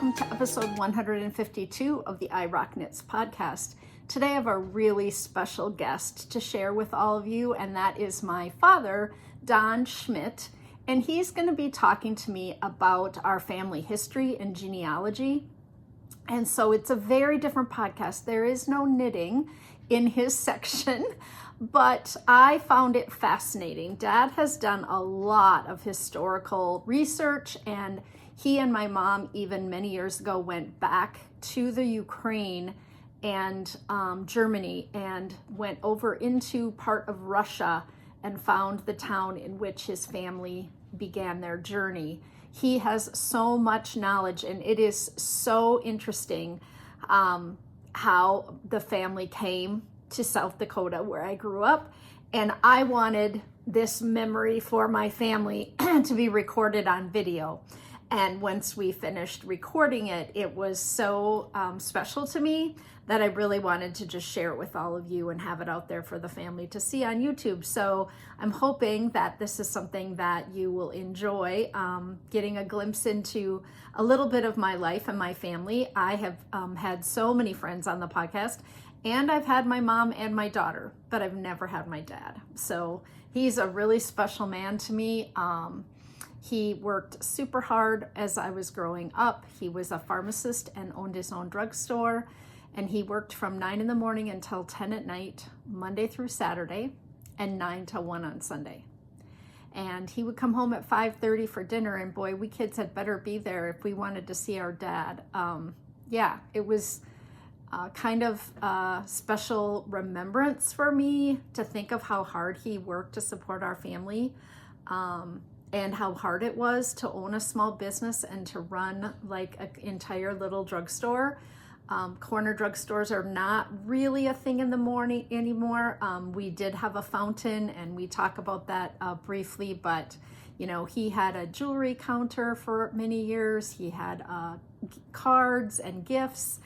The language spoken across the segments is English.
welcome to episode 152 of the I Rock Knits podcast. Today I have a really special guest to share with all of you, and that is my father, Don Schmitt, and he's going to be talking to me about our family history and genealogy. And so it's a very different podcast. There is no knitting in his section, but I found it fascinating. Dad has done a lot of historical research, and he and my mom, even many years ago, went back to the Ukraine and Germany and went over into part of Russia and found the town in which his family began their journey. He has so much knowledge, and it is so interesting how the family came to South Dakota, where I grew up. And I wanted this memory for my family to be recorded on video. And once we finished recording it, it was so special to me that I really wanted to just share it with all of you and have it out there for the family to see on YouTube. So I'm hoping that this is something that you will enjoy, getting a glimpse into a little bit of my life and my family. I have had so many friends on the podcast, and I've had my mom and my daughter, but I've never had my dad. So he's a really special man to me. He worked super hard as I was growing up. He was a pharmacist and owned his own drugstore, and he worked from 9 in the morning until 10 at night, Monday through Saturday, and 9 to 1 on Sunday. And he would come home at 5:30 for dinner, and boy, we kids had better be there if we wanted to see our dad. It was kind of a special remembrance for me to think of how hard he worked to support our family. And how hard it was to own a small business and to run like an entire little drugstore. Corner drugstores are not really a thing in the morning anymore. We did have a fountain, and we talk about that briefly, but you know, he had a jewelry counter for many years. He had cards and gifts,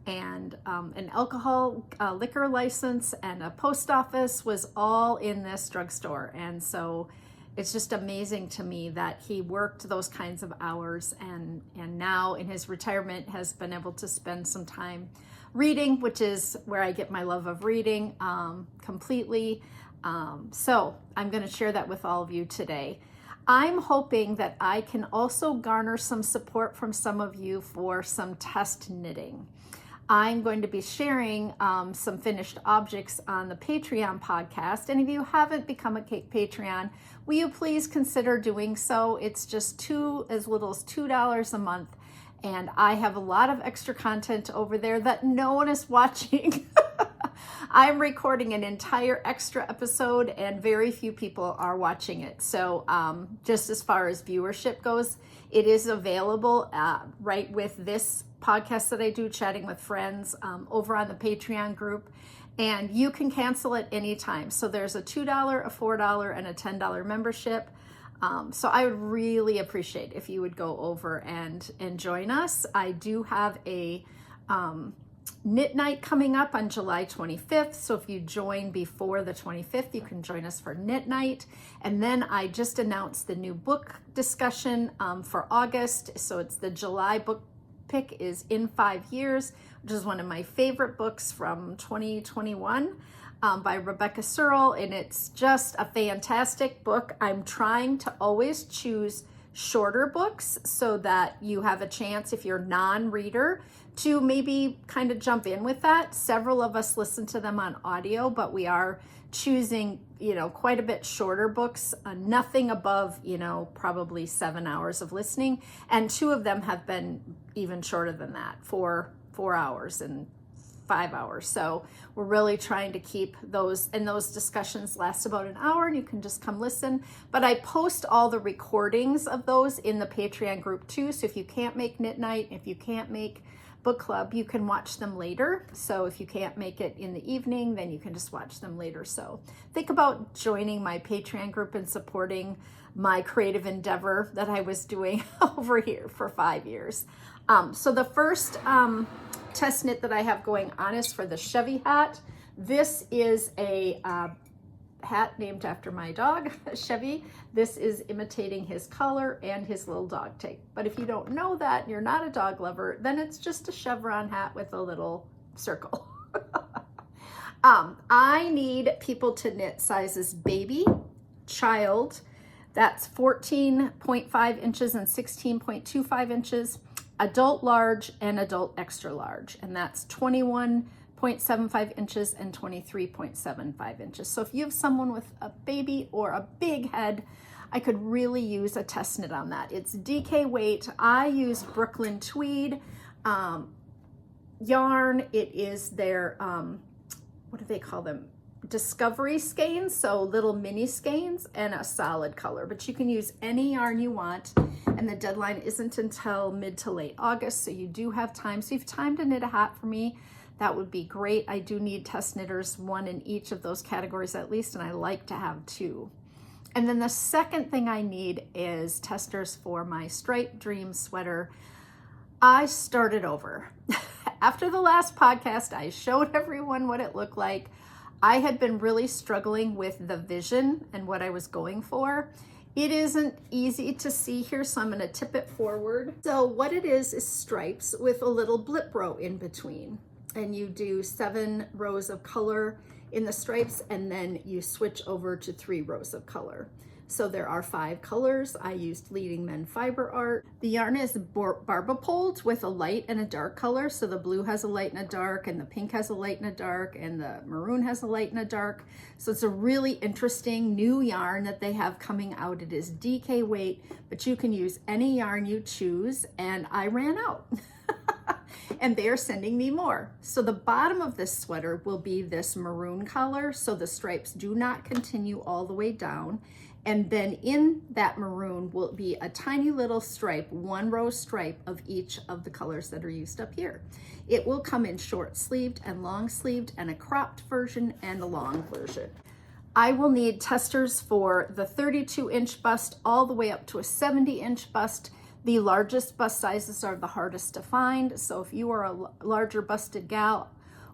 and an alcohol liquor license, and a post office was all in this drugstore. And so it's just amazing to me that he worked those kinds of hours, and now in his retirement has been able to spend some time reading, which is where I get my love of reading completely. So I'm going to share that with all of you today. I'm hoping that I can also garner some support from some of you for some test knitting. I'm going to be sharing some finished objects on the Patreon podcast. And if you haven't become a Patreon, will you please consider doing so? It's just as little as $2 a month. And I have a lot of extra content over there that no one is watching. I'm recording an entire extra episode, and very few people are watching it. So just as far as viewership goes, it is available right with this podcast that I do, Chatting with Friends, over on the Patreon group. And you can cancel at any time. So there's a $2, a $4, and a $10 membership. So I would really appreciate if you would go over and join us. I do have a knit night coming up on July 25th. So if you join before the 25th, you can join us for knit night. And then I just announced the new book discussion for August. So it's the July book pick is In 5 Years, which is one of my favorite books from 2021 by Rebecca Searle. And it's just a fantastic book. I'm trying to always choose shorter books so that you have a chance, if you're non-reader, to maybe kind of jump in with that. Several of us listen to them on audio, but we are choosing, quite a bit shorter books, nothing above, probably 7 hours of listening. And 2 of them have been even shorter than that, 4 hours and 5 hours. So we're really trying to keep those, and those discussions last about an hour, and you can just come listen. But I post all the recordings of those in the Patreon group too. So if you can't make knit night, if you can't make book club, you can watch them later. So if you can't make it in the evening, then you can just watch them later. So think about joining my Patreon group and supporting my creative endeavor that I was doing over here for 5 years. So the first test knit that I have going on is for the Chevy hat. This is a hat named after my dog, Chevy. This is imitating his collar and his little dog tape. But if you don't know that and you're not a dog lover, then it's just a chevron hat with a little circle. I need people to knit sizes baby, child, that's 14.5 inches and 16.25 inches, adult large and adult extra large, and that's 21.75 inches and 23.75 inches. So if you have someone with a baby or a big head, I could really use a test knit on that. It's DK weight. I used Brooklyn tweed yarn. It is their, what do they call them? Discovery skeins, so little mini skeins, and a solid color, but you can use any yarn you want, and the deadline isn't until mid to late August, so you do have time. So if you have time to knit a hat for me, that would be great. I do need test knitters, one in each of those categories at least, and I like to have two. And then the second thing I need is testers for my Striped Dream sweater. I started over. After the last podcast, I showed everyone what it looked like. I had been really struggling with the vision and what I was going for. It isn't easy to see here, so I'm going to tip it forward. So what it is stripes with a little blip row in between. And you do 7 rows of color in the stripes, and then you switch over to 3 rows of color. So there are 5 colors. I used Leading Men Fiber Art. The yarn is barbapoled with a light and a dark color. So the blue has a light and a dark, and the pink has a light and a dark, and the maroon has a light and a dark. So it's a really interesting new yarn that they have coming out. It is DK weight, but you can use any yarn you choose, and I ran out. And they are sending me more. So the bottom of this sweater will be this maroon color, so the stripes do not continue all the way down. And then in that maroon will be a tiny little stripe, 1 row stripe of each of the colors that are used up here. It will come in short sleeved and long sleeved, and a cropped version and a long version. I will need testers for the 32-inch bust all the way up to a 70-inch bust. The largest bust sizes are the hardest to find. So if you are a larger busted gal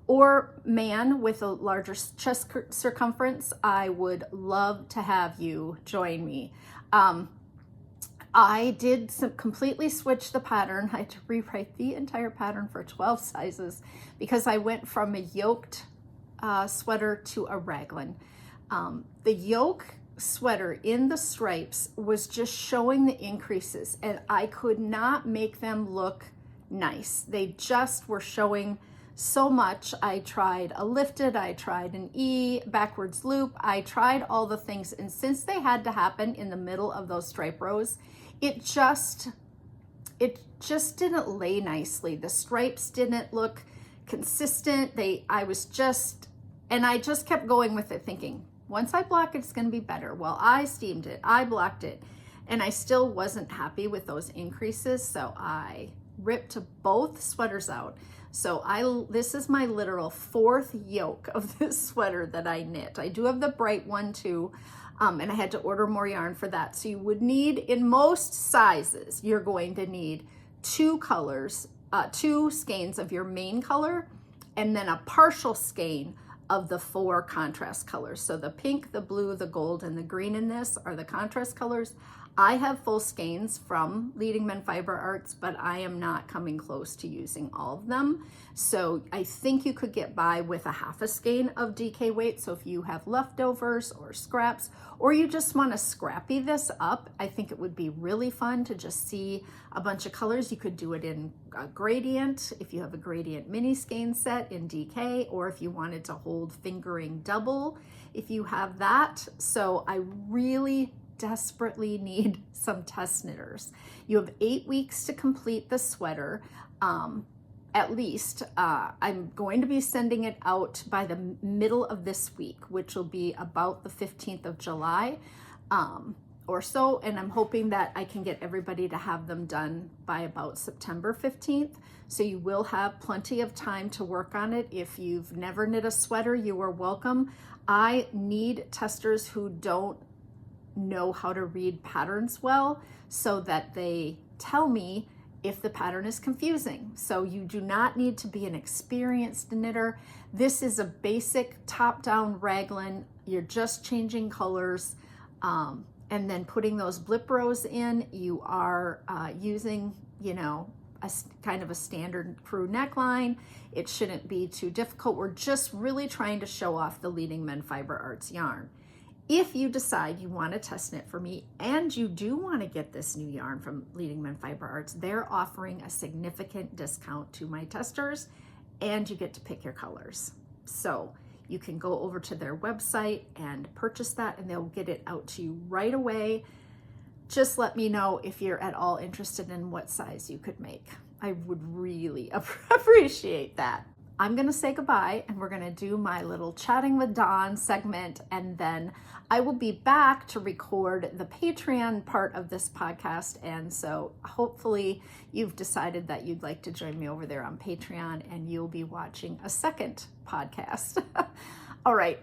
or man with a larger chest circumference, I would love to have you join me. I did completely switch the pattern. I had to rewrite the entire pattern for 12 sizes because I went from a yoked sweater to a raglan. The yoke sweater in the stripes was just showing the increases, and I could not make them look nice. They just were showing so much. I tried a lifted, I tried an E, backwards loop, I tried all the things, and since they had to happen in the middle of those stripe rows, it just didn't lay nicely. The stripes didn't look consistent. I just kept going with it thinking, once I block it, it's going to be better. Well, I steamed it, I blocked it, and I still wasn't happy with those increases, so I ripped both sweaters out. So this is my literal 4th yoke of this sweater that I knit. I do have the bright one too, and I had to order more yarn for that. So you would need, in most sizes, you're going to need 2 colors, 2 skeins of your main color, and then a partial skein of the 4 contrast colors. So the pink, the blue, the gold, and the green in this are the contrast colors. I have full skeins from Leading Men Fiber Arts, but I am not coming close to using all of them. So I think you could get by with a half a skein of DK weight. So if you have leftovers or scraps, or you just want to scrappy this up, I think it would be really fun to just see a bunch of colors. You could do it in a gradient, if you have a gradient mini skein set in DK, or if you wanted to hold fingering double, if you have that. So I really desperately need some test knitters. You have 8 weeks to complete the sweater, at least. I'm going to be sending it out by the middle of this week, which will be about the 15th of July or so, and I'm hoping that I can get everybody to have them done by about September 15th. So you will have plenty of time to work on it. If you've never knit a sweater, you are welcome. I need testers who don't know how to read patterns well, so that they tell me if the pattern is confusing. So you do not need to be an experienced knitter. This is a basic top-down raglan. You're just changing colors and then putting those blip rows in. You are using, a kind of a standard crew neckline. It shouldn't be too difficult. We're just really trying to show off the Leading Men Fiber Arts yarn. If you decide you want to test knit for me and you do want to get this new yarn from Leading Men Fiber Arts, they're offering a significant discount to my testers, and you get to pick your colors. So you can go over to their website and purchase that, and they'll get it out to you right away. Just let me know if you're at all interested in what size you could make. I would really appreciate that. I'm gonna say goodbye, and we're gonna do my little Chatting with Dawn segment, and then I will be back to record the Patreon part of this podcast. And so hopefully you've decided that you'd like to join me over there on Patreon, and you'll be watching a second podcast. All right,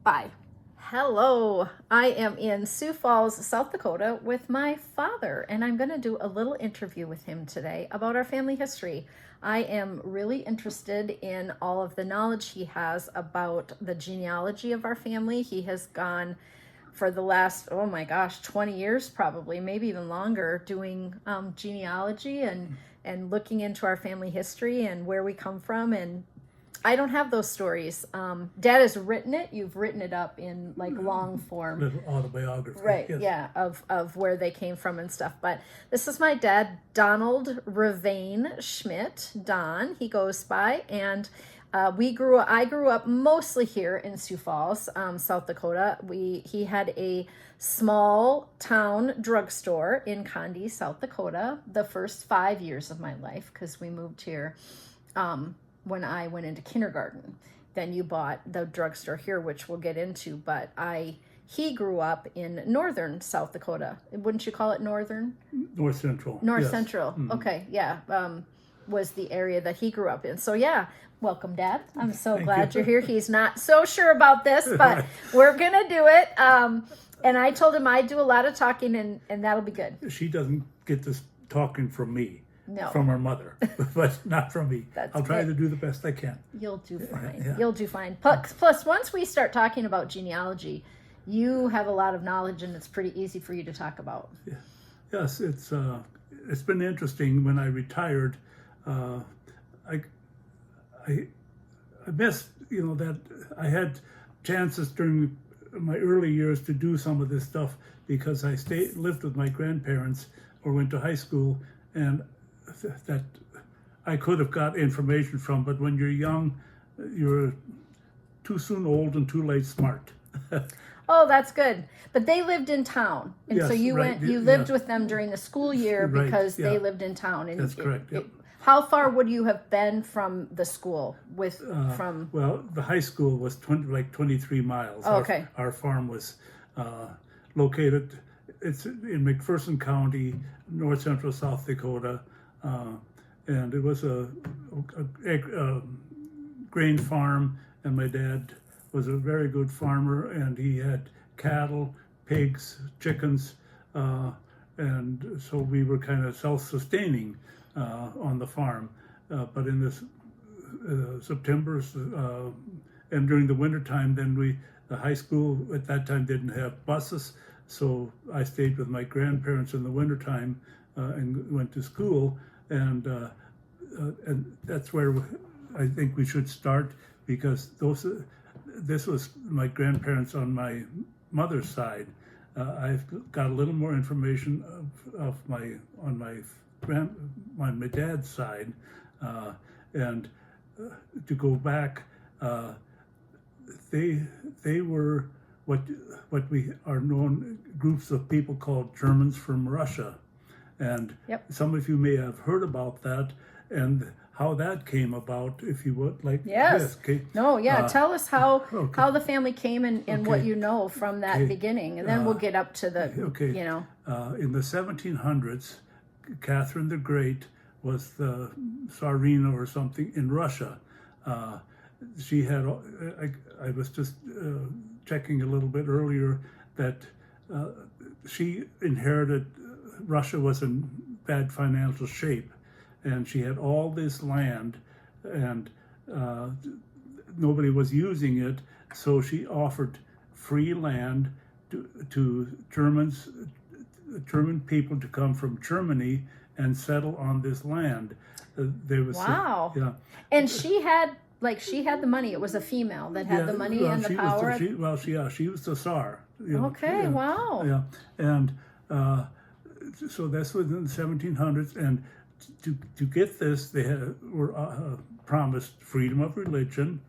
bye. Hello, I am in Sioux Falls, South Dakota with my father, and I'm gonna do a little interview with him today about our family history. I am really interested in all of the knowledge he has about the genealogy of our family. He has gone for the last, 20 years probably, maybe even longer, doing genealogy and looking into our family history and where we come from. And I don't have those stories. Dad has written it. You've written it up in like long form. Little autobiography. Right, yes. Yeah, of where they came from and stuff. But this is my dad, Donald Ravane Schmitt, Don, he goes by. And I grew up mostly here in Sioux Falls, South Dakota. He had a small town drugstore in Condi, South Dakota, the first 5 years of my life, because we moved here when I went into kindergarten. Then you bought the drugstore here, which we'll get into, but he grew up in northern South Dakota. Wouldn't you call it northern? North Central. North Central. Mm-hmm. Okay, yeah. Was the area that he grew up in. So yeah, welcome, Dad. I'm so glad you're here. He's not so sure about this, but we're gonna do it. And I told him I'd do a lot of talking, and that'll be good. She doesn't get this talking from me. No. From her mother, but not from me. That's I'll try good. to do the best I can. You'll do fine. Yeah. You'll do fine. Plus, once we start talking about genealogy, you have a lot of knowledge, and it's pretty easy for you to talk about. Yeah. Yes, it's been interesting. When I retired, I missed, that I had chances during my early years to do some of this stuff because I lived with my grandparents or went to high school, and that I could have got information from, but when you're young, you're too soon old and too late smart. Oh, that's good. But they lived in town, and yes, so you lived with them during the school year because they lived in town. And that's correct. Yep. How far would you have been from the school? Well, the high school was 23 miles. Oh, okay. Our farm was located. It's in McPherson County, north central South Dakota. And it was a grain farm, and my dad was a very good farmer, and he had cattle, pigs, chickens, and so we were kind of self-sustaining on the farm. But in this September and during the wintertime, then the high school at that time didn't have buses, so I stayed with my grandparents in the wintertime and went to school. And that's where I think we should start, because this was my grandparents on my mother's side. I've got a little more information on my dad's side, and to go back, they were what we are known groups of people called Germans from Russia. And some of you may have heard about that and how that came about, if you would like. Yes. Okay. No, yeah. Tell us how the family came and what you know from that beginning, and then we'll get up to the, in the 1700s, Catherine the Great was the Tsarina or something in Russia. She had, I was just checking a little bit earlier that she inherited, Russia was in bad financial shape, and she had all this land, and nobody was using it, so she offered free land to German people to come from Germany and settle on this land. There was Wow. And she had the money. It was a female that had the money and the power. She was the Tsar. Okay, wow. Yeah, and so that's within the 1700s, and to get this, they were promised freedom of religion,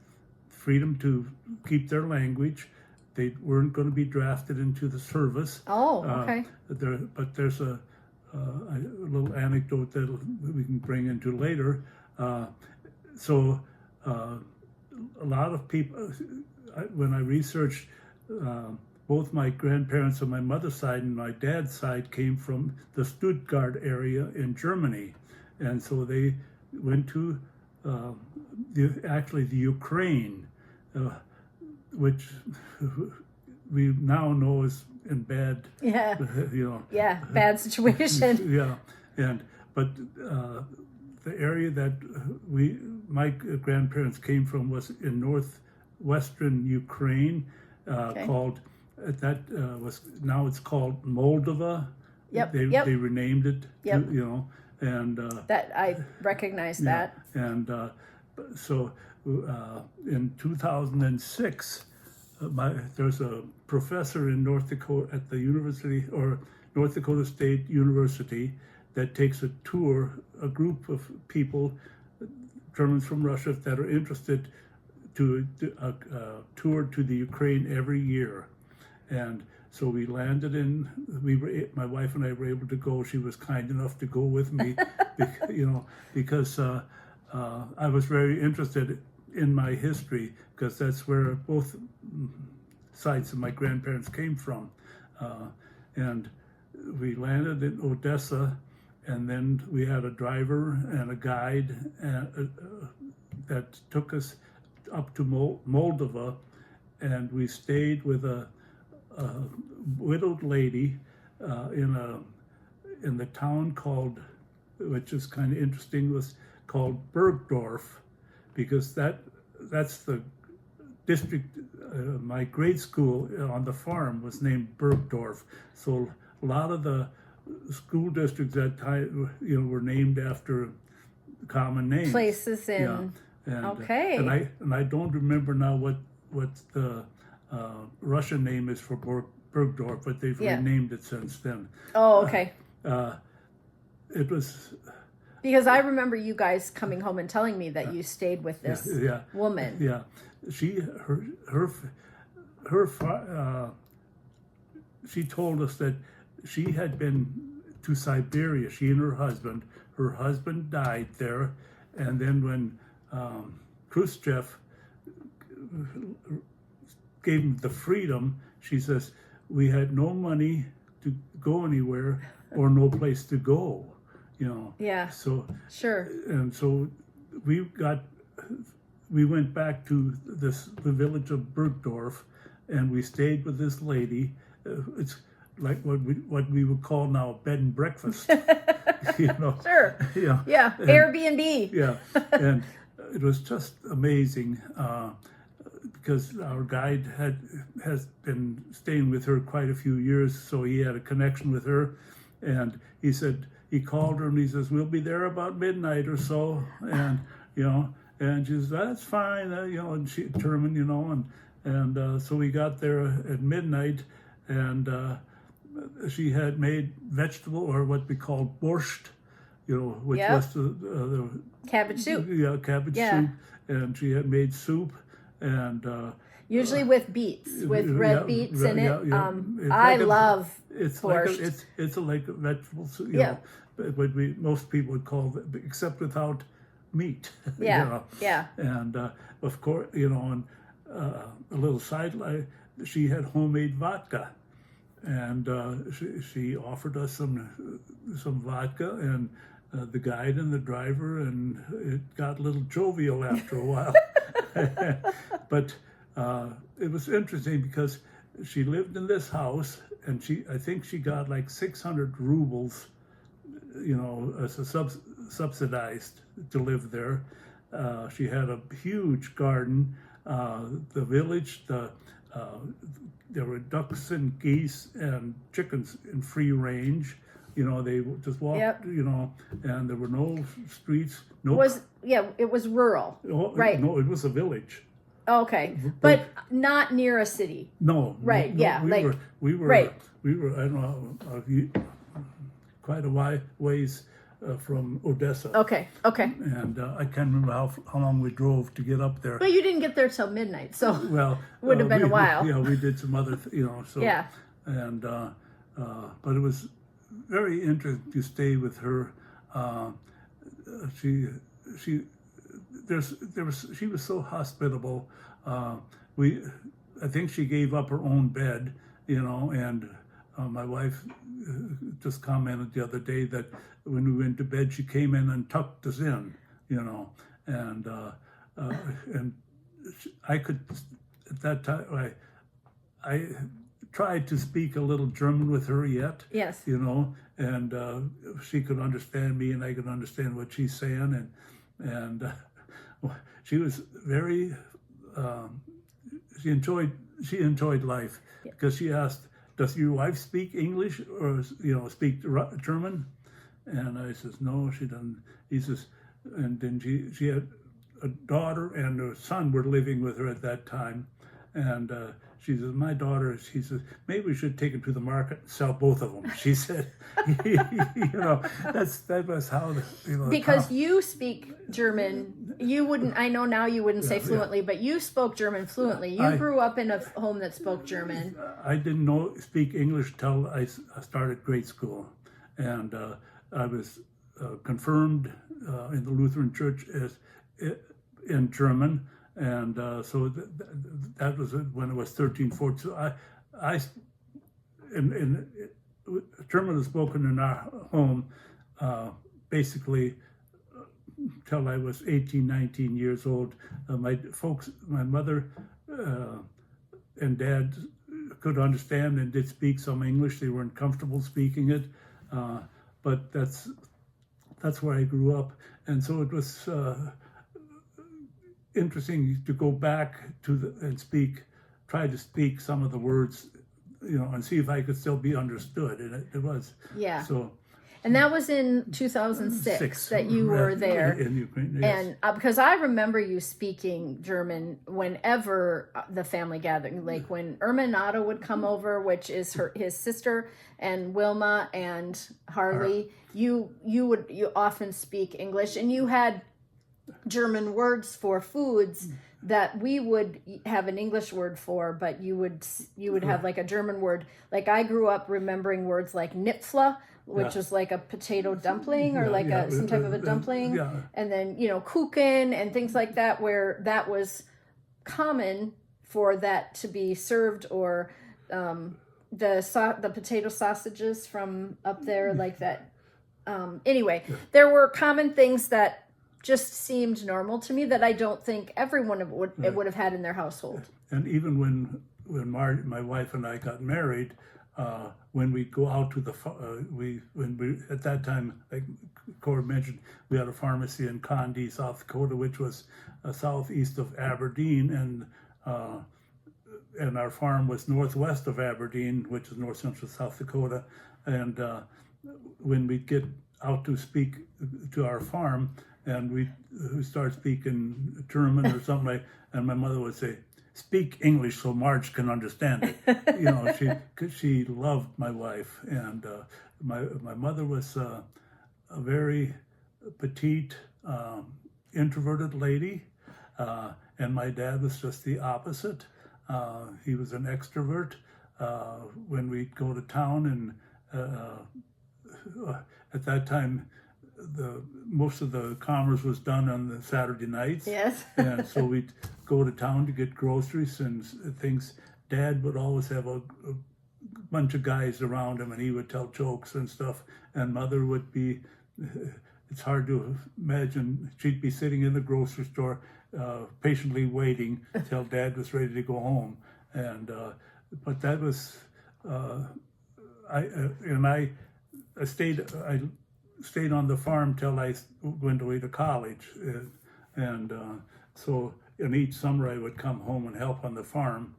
freedom to keep their language. They weren't going to be drafted into the service. Oh, okay. But there's a little anecdote that we can bring into later. So a lot of people, when I researched, both my grandparents on my mother's side and my dad's side came from the Stuttgart area in Germany. And so they went to the Ukraine, which we now know is in bad, bad situation. But the area that my grandparents came from was in northwestern Ukraine, called now it's called Moldova. They renamed it. And that I recognize that. And so in 2006, there's a professor in North Dakota at the university, or North Dakota State University, that takes a group of people, Germans from Russia, that are interested to a tour to the Ukraine every year. And so we landed my wife and I were able to go. She was kind enough to go with me, because I was very interested in my history, because that's where both sides of my grandparents came from. And we landed in Odessa, and then we had a driver and a guide that took us up to Moldova, and we stayed with a widowed lady in the town called, which is kind of interesting, was called Bergdorf, because that's the district. My grade school on the farm was named Bergdorf, so a lot of the school districts that time, were named after common names. Places in. Okay. And I don't remember now what the Russian name is for Bergdorf, but they've renamed it since then. Oh, okay. It was because I remember you guys coming home and telling me that you stayed with this woman. Yeah, she told us that she had been to Siberia. She and her husband. Her husband died there, and then when Khrushchev gave him the freedom, she says, we had no money to go anywhere or no place to go, Yeah. So sure. And so we went back to the village of Bergdorf, and we stayed with this lady. It's like what we would call now a bed and breakfast. Sure. Yeah. Yeah. And, Airbnb. Yeah. And it was just amazing. Because our guide has been staying with her quite a few years, so he had a connection with her, and he said he called her and he says, we'll be there about midnight or so, and and she says, that's fine, and she German, and so we got there at midnight, and she had made vegetable, or what we call borscht, which was the cabbage soup. Yeah, cabbage soup, and she had made soup. And usually with beets, with red beets in it. I love borscht. It's like a vegetable soup, what most people would call it, except without meat. Yeah. And of course, and a little sideline, she had homemade vodka, and she offered us some vodka, and the guide and the driver, and it got a little jovial after a while. But it was interesting because she lived in this house, and I think she got like 600 rubles as a subsidized to live there. She had a huge garden. The village, there were ducks and geese and chickens in free range. They just walked, Yep. and there were no streets. It was rural, right? No, it was a village. Okay, but not near a city. No. Right. No, yeah. We were. Right. We were. I don't know. Quite a ways from Odessa. Okay. And I can't remember how long we drove to get up there. But you didn't get there till midnight, so Well, would have been a while. Yeah, we did some other, So yeah. And but it was very interesting to stay with her. She was so hospitable. I think she gave up her own bed, and my wife just commented the other day that when we went to bed, she came in and tucked us in, and I could, at that time, I tried to speak a little German with her yet. Yes. And she could understand me and I could understand what she's saying, and she was very, she enjoyed life, because she asked, "Does your wife speak English or speak German?" And I says, "No, she doesn't." He says, and then she had a daughter and a son were living with her at that time, and she says, "My daughter," she says, "maybe we should take them to the market and sell both of them." She said, that was how because you speak German, you wouldn't. I know now you wouldn't say fluently, but you spoke German fluently. You grew up in a home that spoke German. I didn't speak English till I started grade school, and I was confirmed in the Lutheran Church in German. And so that was when it was 13, 14. So German was spoken in our home basically till I was 18, 19 years old. My mother and dad could understand and did speak some English. They weren't comfortable speaking it, but that's where I grew up. And so it was interesting to go back and try to speak some of the words, and see if I could still be understood. And it was. Yeah. So. And that was in 2006 that you were there. In Ukraine, yes. And because I remember you speaking German whenever the family gathering, like when Irma and Otto would come over, which is his sister, and Wilma and Harley, you often speak English, and you had German words for foods that we would have an English word for, but you would have like a German word. Like I grew up remembering words like Knipfle, which was like a potato dumpling or some type of a dumpling, and then Kuchen and things like that, where that was common for that to be served, or the potato sausages from up there like that. Anyway, there were common things that just seemed normal to me that I don't think everyone would have had in their household. And even when my wife and I got married, when we go out to when we at that time, like Cori mentioned, we had a pharmacy in Condi, South Dakota, which was southeast of Aberdeen, and our farm was northwest of Aberdeen, which is north central South Dakota. And when we get out to speak to our farm, and we start speaking German or something, and my mother would say, "Speak English so Marge can understand it." She loved my wife, and my mother was a very petite, introverted lady, and my dad was just the opposite. He was an extrovert. When we'd go to town, and at that time, most of the commerce was done on the Saturday nights. Yes. And so we'd go to town to get groceries and things. Dad would always have a bunch of guys around him, and he would tell jokes and stuff. And Mother would be, it's hard to imagine, she'd be sitting in the grocery store patiently waiting till Dad was ready to go home. And but that was, I stayed on the farm till I went away to college, and so in each summer I would come home and help on the farm.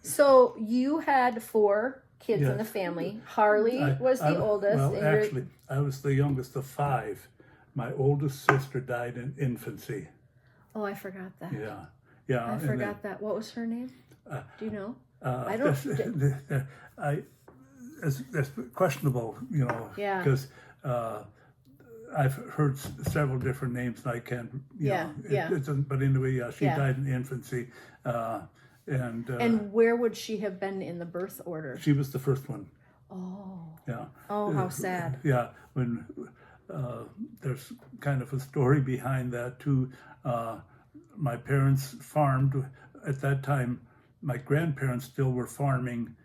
So you had 4 kids Yes. in the family. Harley was the oldest. Well, and actually, I was the youngest of 5. My oldest sister died in infancy. Oh, I forgot that. Yeah. I forgot that. What was her name? Do you know? I don't. That's questionable, Yeah. because I've heard several different names, and I can't. But anyway, she died in infancy, and where would she have been in the birth order? she was the first one. Oh. Yeah. Oh, how sad. Yeah. When there's kind of a story behind that too. My parents farmed at that time. My grandparents still were farming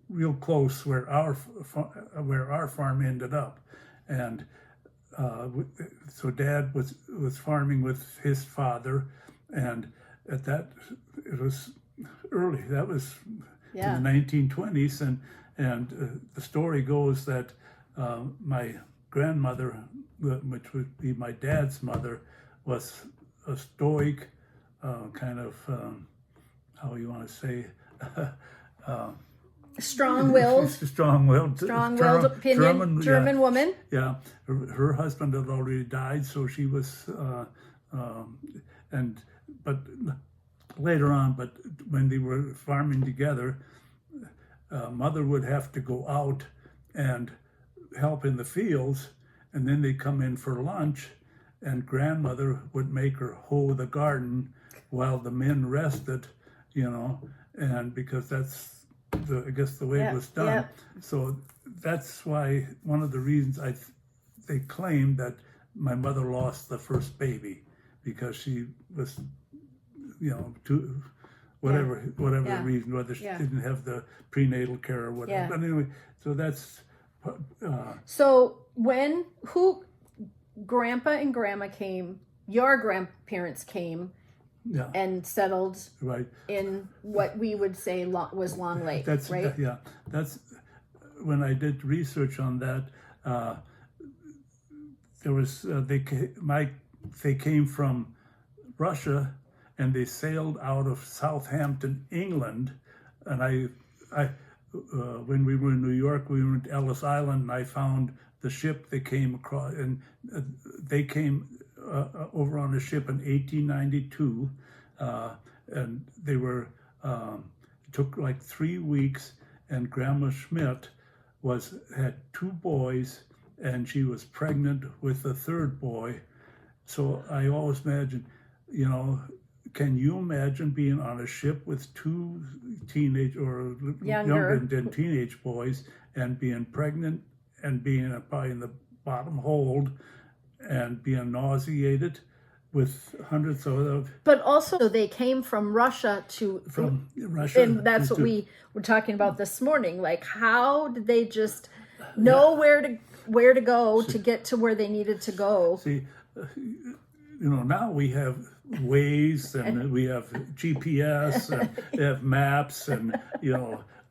real close where our farm ended up, and so Dad was farming with his father, and at that it was early. That was in the 1920s, and the story goes that my grandmother, which would be my dad's mother, was a stoic kind of how you want to say. Strong-willed, German woman. Yeah, her husband had already died, so she was, but later on, but when they were farming together, mother would have to go out and help in the fields, and then they'd come in for lunch, and grandmother would make her hoe the garden while the men rested, and because that's I guess the way it was done. Yeah. So that's why one of the reasons they claim that my mother lost the first baby, because she was, too, whatever the reason, whether she didn't have the prenatal care or whatever. But anyway, so that's. So who Grandpa and Grandma came, your grandparents came. And settled in what we would say was Long Lake, right? Yeah, that's when I did research on that. There was they came from Russia, and they sailed out of Southampton, England. And I when we were in New York, we were at Ellis Island, and I found the ship they came across, and they came over on a ship in 1892, and they were it took like 3 weeks, and Grandma Schmitt had 2 boys, and she was pregnant with the 3rd boy. So I always imagine, can you imagine being on a ship with 2 teenage or younger than teenage boys, and being pregnant and being probably in the bottom hold, and being nauseated with hundreds of. But also, they came from Russia and that's what we were talking about this morning. Like, how did they just know where to go to get to where they needed to go? See, now we have Waze, and we have GPS, and they have maps, and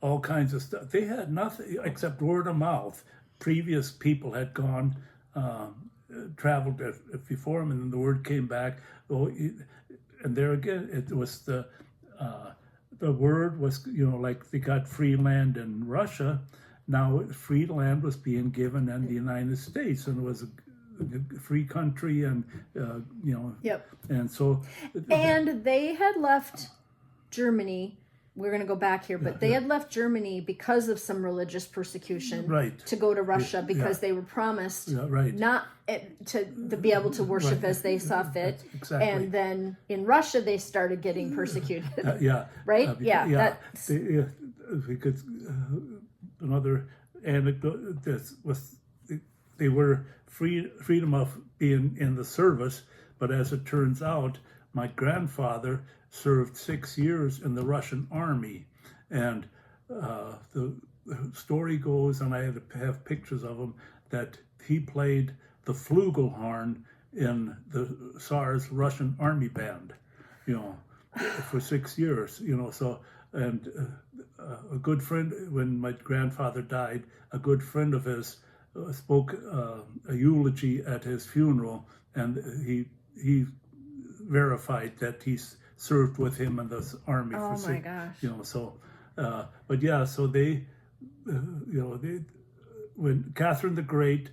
all kinds of stuff. They had nothing except word of mouth. Previous people had gone. Traveled before him, and then the word came back. And there again, it was the word was, like they got free land in Russia. Now free land was being given in the United States, and it was a free country, and and so. And they had left Germany. We're going to go back here, but they had left Germany because of some religious persecution to go to Russia, because they were promised not to be able to worship as they saw fit. Exactly. And then in Russia, they started getting persecuted. Because another anecdote was they were freedom of being in the service, but as it turns out, my grandfather served 6 years in the Russian army, and the story goes, and I have pictures of him, that he played the flugelhorn in the Tsar's Russian army band, for 6 years, so, and a good friend, when my grandfather died, a good friend of his spoke a eulogy at his funeral, and he verified that he served with him in the army. Oh my gosh. So, but yeah, so they, when Catherine the Great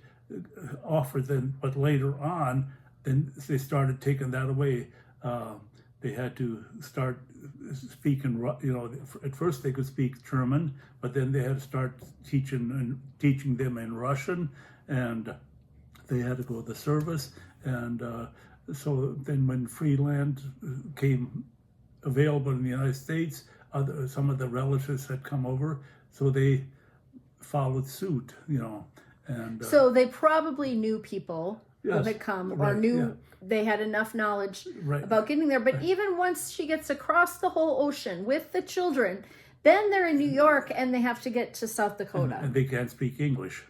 offered them, but later on, then they started taking that away. They had to start speaking, at first they could speak German, but then they had to start teaching them in Russian, and they had to go to the service. And so then when free land came available in the United States, some of the relatives had come over, so they followed suit, And so they probably knew people who Yes, had come, or right, knew yeah. they had enough knowledge Right. about getting there. But even once she gets across the whole ocean with the children, then they're in New York and they have to get to South Dakota. and they can't speak English,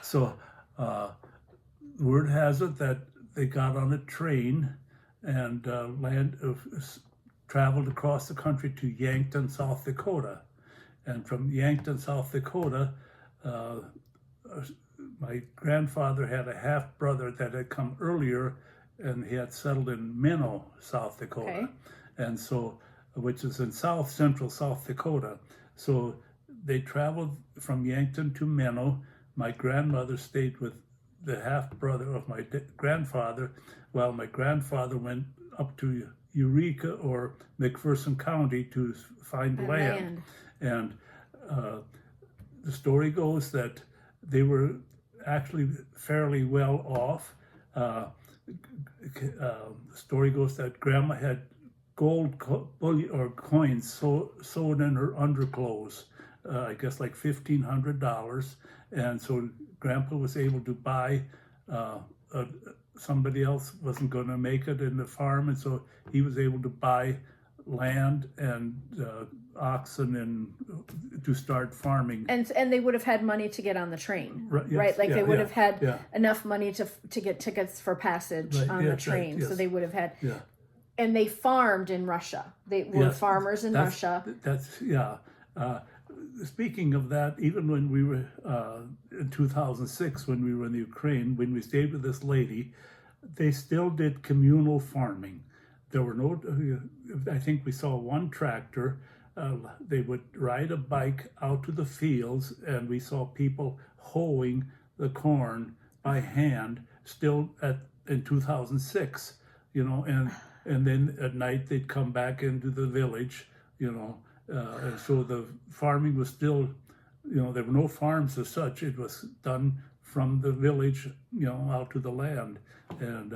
So word has it that they got on a train and traveled across the country to Yankton, South Dakota. And from Yankton, South Dakota, my grandfather had a half brother that had come earlier, and he had settled in Minnow, South Dakota. Okay. And so, which is in central South Dakota. So they traveled from Yankton to Minnow. My grandmother stayed with the half brother of my grandfather, while my grandfather went up to Eureka or McPherson County to find land. And the story goes that they were actually fairly well off. The story goes that Grandma had gold bullion or coins sewed in her underclothes, I guess like $1,500, and so Grandpa was able to buy. Somebody else wasn't going to make it in the farm, and so he was able to buy land and oxen and to start farming. And they would have had money to get on the train, Right, yes, right? Like yeah, they would yeah, have had yeah. enough money to get tickets for passage Right, on yes, the train. right, yes. So they would have had, Yeah. and they farmed in Russia. They were Yes, farmers in Russia. That's yeah. Speaking of that, even when we were in 2006, when we were in the Ukraine, when we stayed with this lady, they still did communal farming. There were no, I think we saw one tractor. They would ride a bike out to the fields, and we saw people hoeing the corn by hand still in 2006, and then at night they'd come back into the village, and so the farming was still, there were no farms as such. It was done from the village, out to the land. And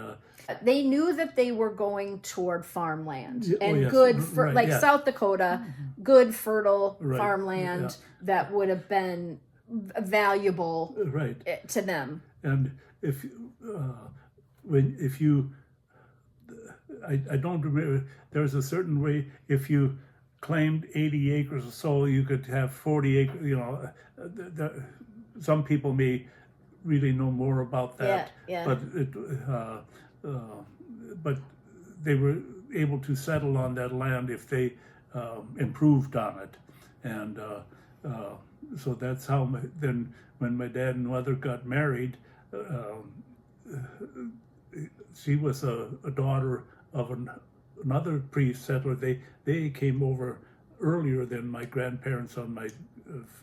they knew that they were going toward farmland and yes, good, right, like yeah. South Dakota, good fertile Right, farmland yeah. that would have been valuable right. to them. And if I don't remember, there's a certain way, if you claimed 80 acres or so, you could have 40 acres, some people may really know more about that. Yeah. But they were able to settle on that land if they improved on it. And so that's how then when my dad and mother got married, she was a daughter of another pre-settler. They came over earlier than my grandparents on my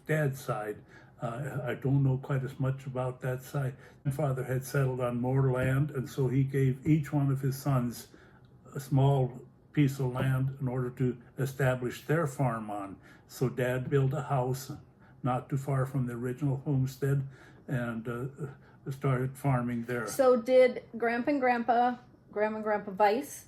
dad's side. I don't know quite as much about that side. My father had settled on more land, and so he gave each one of his sons a small piece of land in order to establish their farm on. So Dad built a house not too far from the original homestead and started farming there. So did Grandma and Grandpa Weiss?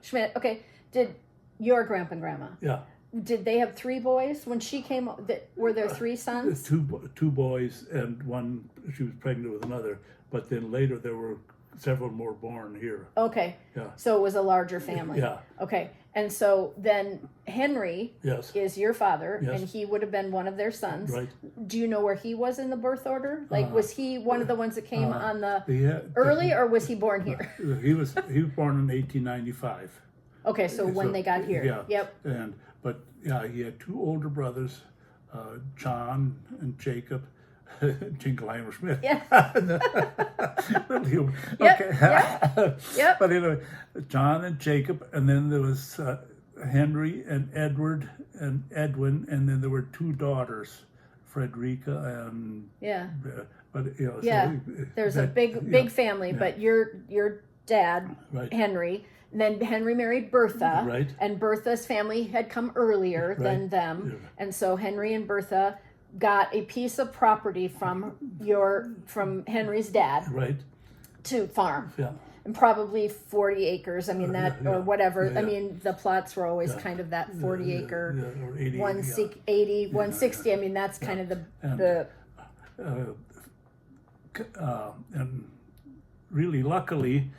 Schmitt. Okay. Did your Grandpa and Grandma? Yeah. Did they have three boys when she came? Were there three sons? Two boys and one. She was pregnant with another. But then later there were several more born here. Okay. Yeah. So it was a larger family. Yeah. Okay. And so then Henry Yes. is your father, Yes. and he would have been one of their sons. Right. Do you know where he was in the birth order? Like, was he one of the ones that came on the Yeah, early, or was he born here? He was born in 1895. Okay, so when they got here. Yeah. Yep. But he had two older brothers, John and Jacob. Jingleheimer Schmitt. Yeah. Okay. Yep. But anyway, John and Jacob, and then there was Henry and Edward and Edwin, and then there were two daughters, Frederica and but so, there's a big family. But your dad, right. Henry. Then Henry married Bertha, right. And Bertha's family had come earlier than them, and so Henry and Bertha got a piece of property from Henry's dad, right, to farm, and probably 40 acres. I mean or whatever. I mean the plots were always kind of that 40 acre, or 80, 180, 160. I mean that's kind of and really luckily,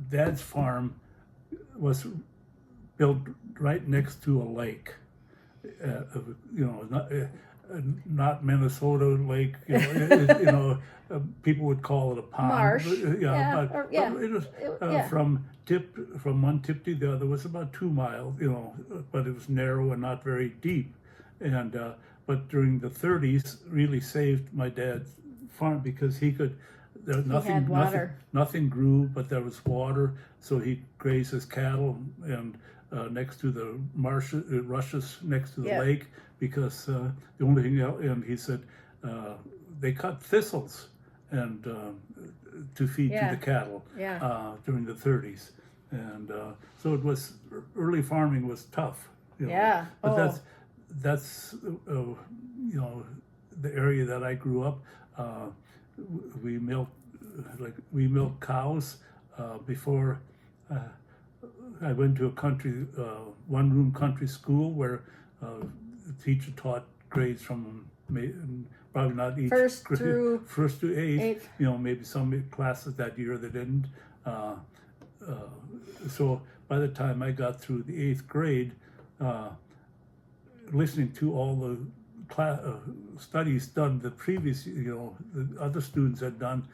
Dad's farm was built right next to a lake. Not Minnesota lake. People would call it a pond. Marsh. But it was from one tip to the other was about 2 miles. But it was narrow and not very deep. And but during the 30s, really saved my dad's farm because he could. Nothing grew, but there was water, so he grazed his cattle and next to the rushes next to the lake, because the only thing else, and he said they cut thistles and to feed to the cattle during the 30s, and so it was early farming was tough. But that's the area that I grew up. We milked cows before I went to a one-room country school where the teacher taught grades from probably not each first through eighth. Maybe some classes that year they didn't. So by the time I got through the 8th grade, listening to all the studies done the previous, the other students had done,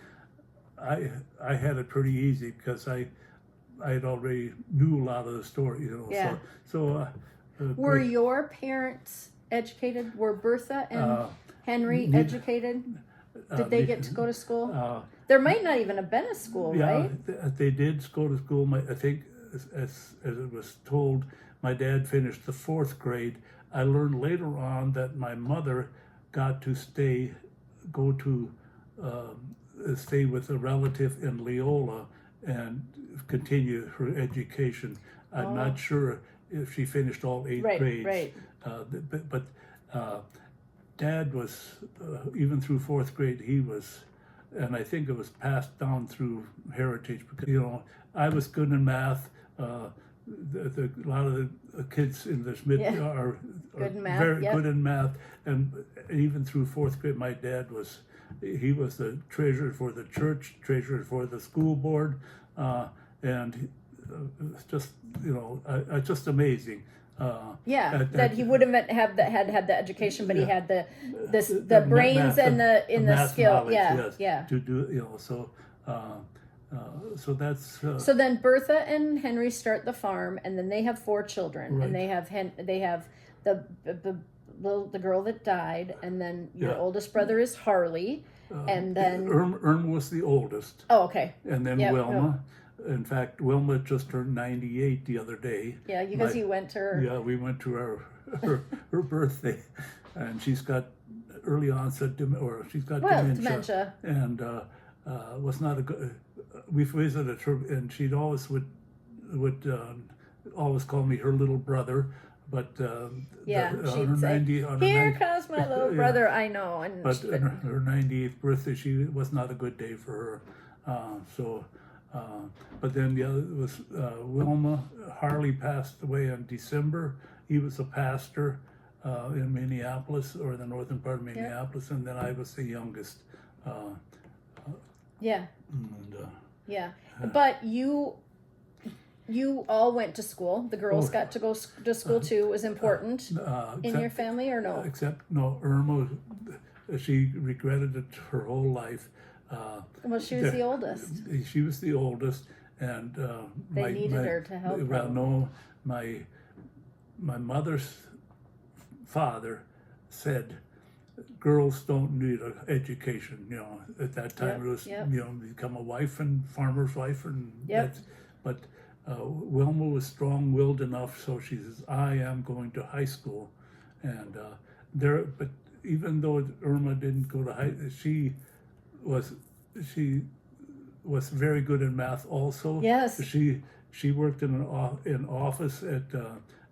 I had it pretty easy because I had already knew a lot of the story, So were your parents educated? Were Bertha and Henry educated? Did they get to go to school? There might not even have been a school, right? They did go to school. I think, as it was told, my dad finished the 4th grade. I learned later on that my mother got to stay with a relative in Leola and continue her education. I'm not sure if she finished all 8 grades. Right. But Dad was, even through 4th grade, he was, and I think it was passed down through heritage because, I was good in math. A lot of the kids in the Schmitt are good in math, very good in math, and even through 4th grade, my dad was the treasurer for the church, treasurer for the school board, and it's just just amazing. That he wouldn't have had the education, but he had the brains math, and the skill. Knowledge, to do so that's. So then Bertha and Henry start the farm, and then they have 4 children, and they have the girl that died, and then your oldest brother is Harley, and then Irma was the oldest. Oh, okay. And then Wilma. In fact, Wilma just turned 98 the other day. Yeah, because you went to her. Yeah, we went to her birthday, and she's got early onset she's got dementia, and was not a good. We visited her, and she'd always would always call me her little brother. But she'd say, "Here comes my little brother." I know, but her 98th birthday, she was not a good day for her. But then the other was Wilma. Harley passed away in December. He was a pastor in Minneapolis, or the northern part of Minneapolis, and then I was the youngest. But you all went to school. The girls got to go to school too. It was important in your family, or no? Irma, she regretted it her whole life. Well, she was the oldest. She was the oldest, and They needed her to help. Well, no, my mother's father said, girls don't need an education. You know, at that time it was you know, become a wife and farmer's wife, and that's, but Wilma was strong-willed enough, so she says, I am going to high school, and but even though Irma didn't go to high, she was very good in math also. Yes. She worked in an office at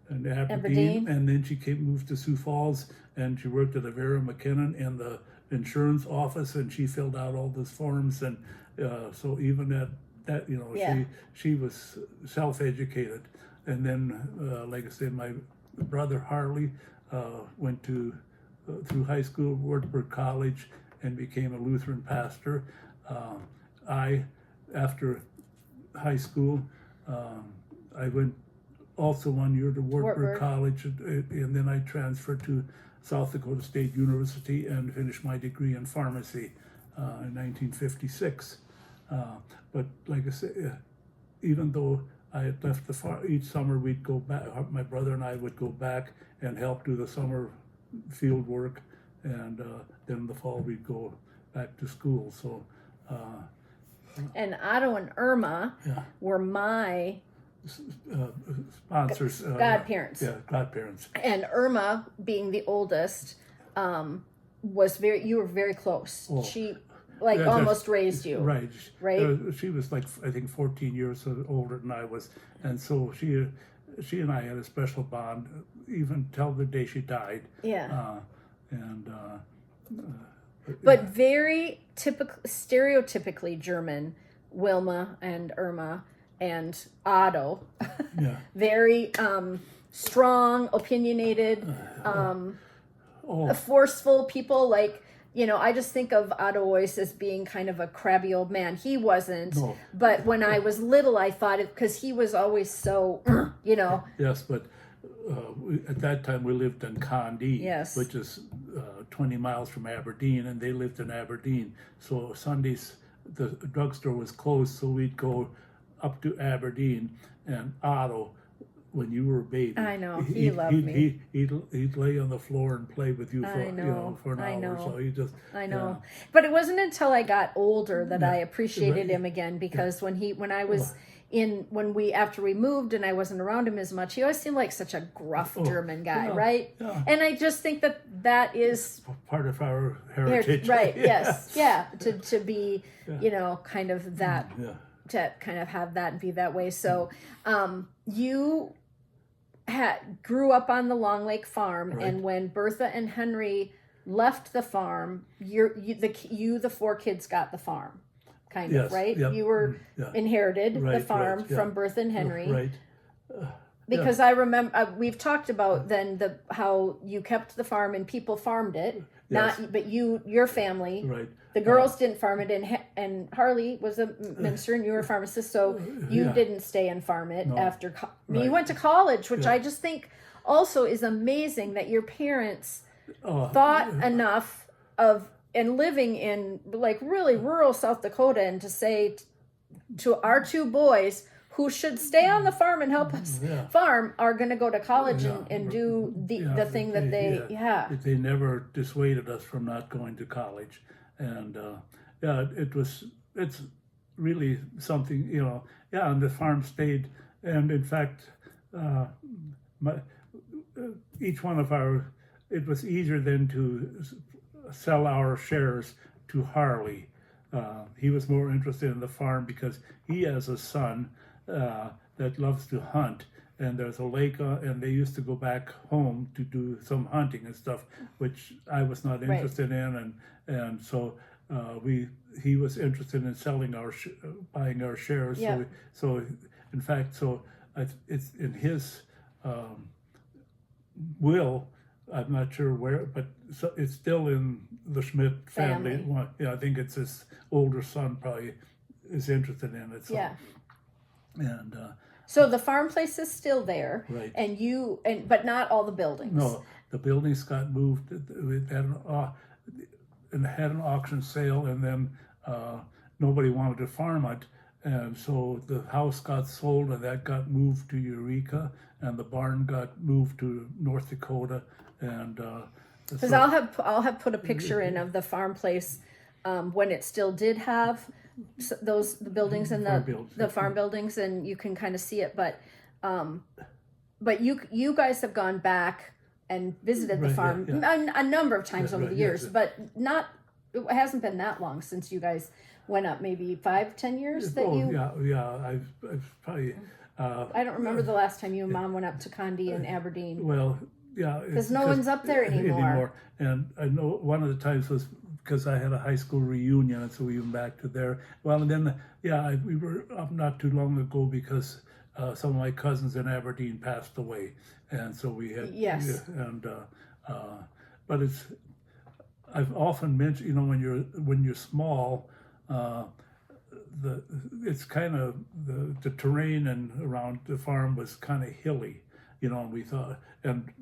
in Aberdeen, and then she moved to Sioux Falls, and she worked at a Vera McKinnon in the insurance office, and she filled out all those forms, and so even at that, you know, she was self-educated. And then, like I said, my brother Harley went through high school, Wartburg College, and became a Lutheran pastor. After high school, I went also 1 year to Wartburg College, and then I transferred to South Dakota State University and finished my degree in pharmacy in 1956. But like I said, even though I had left the farm, each summer we'd go back, my brother and I would go back and help do the summer field work, and then in the fall we'd go back to school. So. And Otto and Irma were my sponsors. Godparents. Godparents. And Irma, being the oldest, you were very close. Oh. She almost raised you. Right. Right. She was like, I think 14 years older than I was. And so she and I had a special bond, even till the day she died. Yeah. But very stereotypically German, Wilma and Irma and Otto. Very strong, opinionated, forceful people. Like, you know, I just think of Otto always as being kind of a crabby old man. He wasn't. No. But when I was little, I thought it, because he was always so, you know. Yes, but at that time we lived in Condie, which is 20 miles from Aberdeen, and they lived in Aberdeen. So Sundays the drugstore was closed, so we'd go up to Aberdeen, and Otto, when you were a baby, I know he loved me. He'd lay on the floor and play with you for an hour. So he just But it wasn't until I got older that I appreciated him again, because after we moved and I wasn't around him as much, he always seemed like such a gruff German guy, right? Yeah. And I just think that is part of our heritage, right? Yes, to be, you know, kind of that, to kind of have that and be that way. So, you grew up on the Long Lake farm, and when Bertha and Henry left the farm, the four kids got the farm. Kind of, right? Yep. You were inherited the farm from Bertha and Henry. Right. Because I remember we've talked about then how you kept the farm and people farmed it, but your family, the girls didn't farm it, and Harley was a minister and you were a pharmacist, so you didn't stay and farm it after. You went to college, which I just think also is amazing that your parents thought enough of. And living in like really rural South Dakota, and to say to our two boys who should stay on the farm and help us farm are going to go to college and do the thing that they never dissuaded us from not going to college, and it's really something, you know. And the farm stayed, and in fact, each one of it was easier then to sell our shares to Harley. He was more interested in the farm because he has a son that loves to hunt, and there's a lake, and they used to go back home to do some hunting and stuff, which I was not interested in, and so he was interested in selling buying our shares. So in fact, it's in his will. I'm not sure where, but it's still in the Schmitt family. I think it's his older son probably is interested in it. So. And so the farm place is still there, right? But not all the buildings. No, the buildings got moved. It had an auction sale, and then nobody wanted to farm it, and so the house got sold, and that got moved to Eureka, and the barn got moved to North Dakota, and because I'll have put a picture in of the farm place when it still did have the buildings and the farm buildings, and you can kind of see it. But you guys have gone back and visited the farm a number of times over the years, but it hasn't been that long since you guys went up. Maybe 5-10 years that you. I've probably. I don't remember the last time you and Mom went up to Condi and Aberdeen. Well, yeah, because no one's up there anymore. And I know one of the times was because I had a high school reunion, and so we went back to there. Well, and then we were up not too long ago because some of my cousins in Aberdeen passed away, and so we had but I've often mentioned, when you're small, it's kind of the terrain and around the farm was kind of hilly, and we thought, and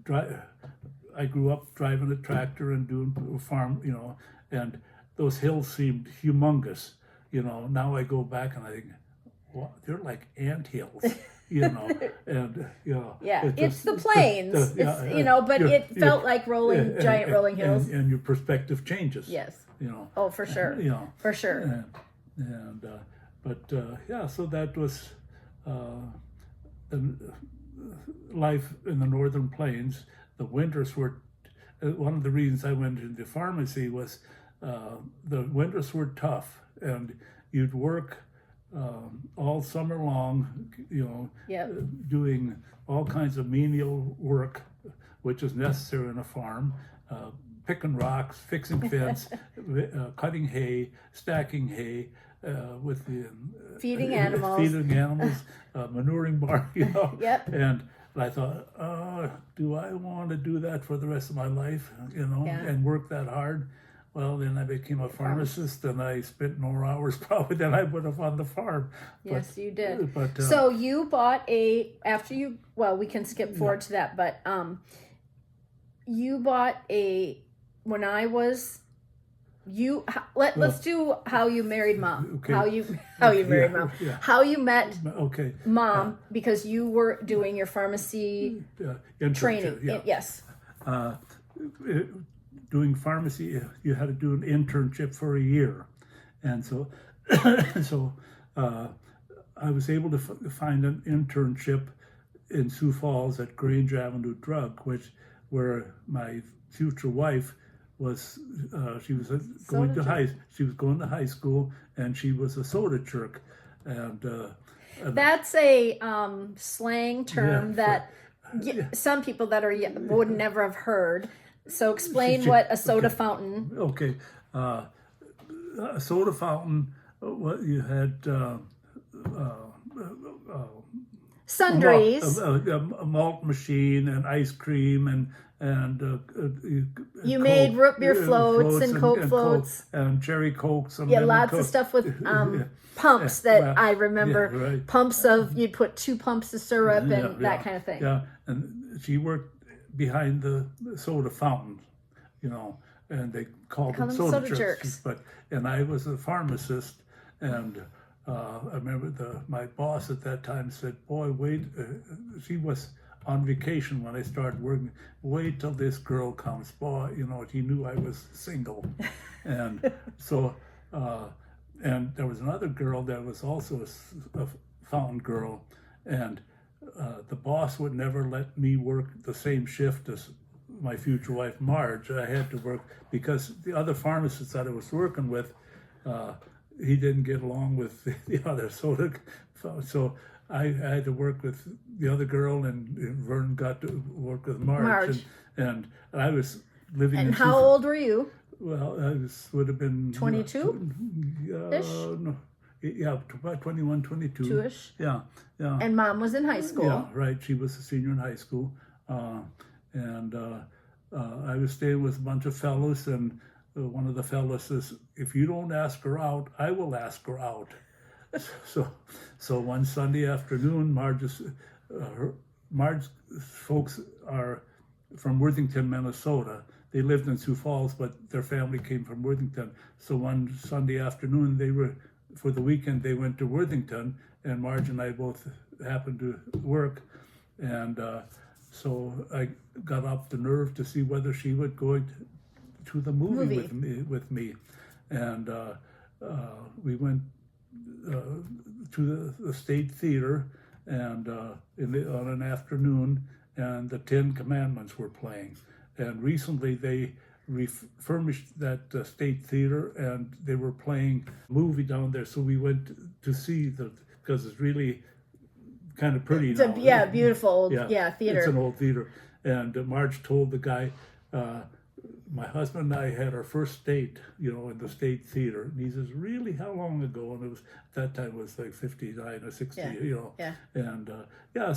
I grew up driving a tractor and doing a farm, and those hills seemed humongous, now I go back and I think, well, they're like ant hills. And it's the plains, but it felt like giant rolling hills, and your perspective changes. Yes. Oh, for sure. For sure. So that was life in the northern plains. The winters were one of the reasons I went into pharmacy was the winters were tough, and you'd work all summer long, doing all kinds of menial work, which is necessary in a farm, picking rocks, fixing fence, cutting hay, stacking hay, with the feeding animals, manuring barn, Yep. And I thought, do I want to do that for the rest of my life, and work that hard? Well, then I became a pharmacist, and I spent more hours probably than I would have on the farm. Yes, you did. But so you bought we can skip forward to that, but you bought when I was, let's do how you married Mom. Okay. How you married Mom. Yeah. How you met Mom, because you were doing your pharmacy training. Yes. Doing pharmacy, you had to do an internship for a year, and so I was able to find an internship in Sioux Falls at Grange Avenue Drug, where my future wife was. She was going to high school, and she was a soda jerk, and that's a slang term that some people that would never have heard. So explain what a soda fountain. Okay, a soda fountain. What you had sundries, a malt machine, and ice cream, and you made root beer floats and Coke floats and cherry Cokes. And lots of stuff with pumps that I remember. Yeah, right. Pumps you'd put 2 pumps of syrup and that kind of thing. Yeah, and she worked behind the soda fountain, and they called them soda jerks. And I was a pharmacist, and I remember my boss at that time said, "Boy, wait." She was on vacation when I started working. Wait till this girl comes, boy. He knew I was single, and so and there was another girl that was also a fountain girl, and the boss would never let me work the same shift as my future wife, Marge. I had to work because the other pharmacists that I was working with, he didn't get along with the other soda. So I had to work with the other girl, and Vern got to work with Marge. And I was living in... And how old were you? Well, I would have been... 22? Ish? No. Yeah, about 21, 22. 2-ish? Yeah. And Mom was in high school. Yeah, right. She was a senior in high school. And I was staying with a bunch of fellows, and one of the fellows says, "If you don't ask her out, I will ask her out." So one Sunday afternoon, Marge's folks are from Worthington, Minnesota. They lived in Sioux Falls, but their family came from Worthington. So one Sunday afternoon, they were for the weekend they went to Worthington, and Marge and I both happened to work, and so I got up the nerve to see whether she would go to the movie. with me, and we went to the State Theater, and on an afternoon, and the Ten Commandments were playing. And recently they refurbished that State Theater, and they were playing a movie down there. So we went to see because it's really kind of pretty now. Yeah, beautiful old theater. It's an old theater. And Marge told the guy, my husband and I had our first date, in the State Theater. And he says, really, how long ago? And it was, at that time it was like 59 or 60, Yeah. And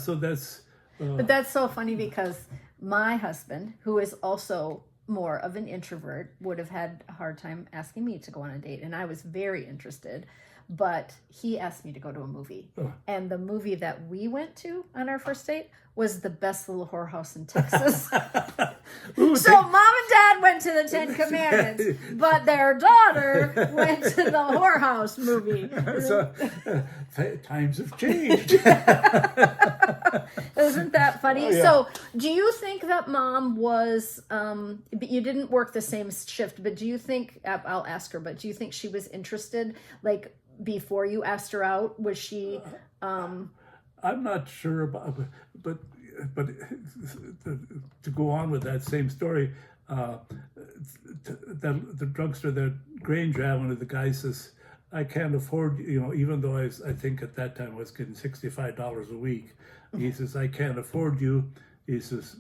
so that's... But that's so funny because my husband, who is also more of an introvert, would have had a hard time asking me to go on a date. And I was very interested. But he asked me to go to a movie. Oh. And the movie that we went to on our first date was The Best Little Whorehouse in Texas. So mom and dad went to the Ten Commandments, but their daughter went to the whorehouse movie. So, times have changed. Isn't that funny? Yeah. So do you think that mom was, you didn't work the same shift, but do you think, I'll ask her, but do you think she was interested, like, before you asked her out? Was she... I'm not sure about, but to go on with that same story, the drugstore, the Grange Avenue, the guy says, I can't afford, even though I think at that time I was getting $65 a week. He says, I can't afford you. He says,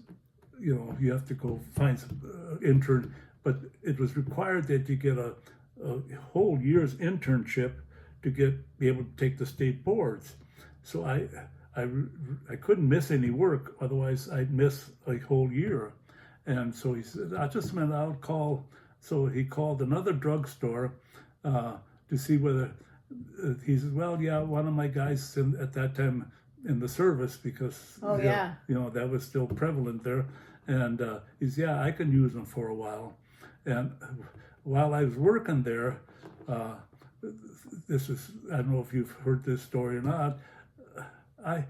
you have to go find some intern. But it was required that you get a whole year's internship to be able to take the state boards. So I couldn't miss any work, otherwise I'd miss a whole year. And so he said, I'll call. So he called another drugstore to see whether, he said, well, yeah, one of my guys at that time in the service, because that was still prevalent there. And he said, yeah, I can use them for a while. And while I was working there, this is, I don't know if you've heard this story or not, I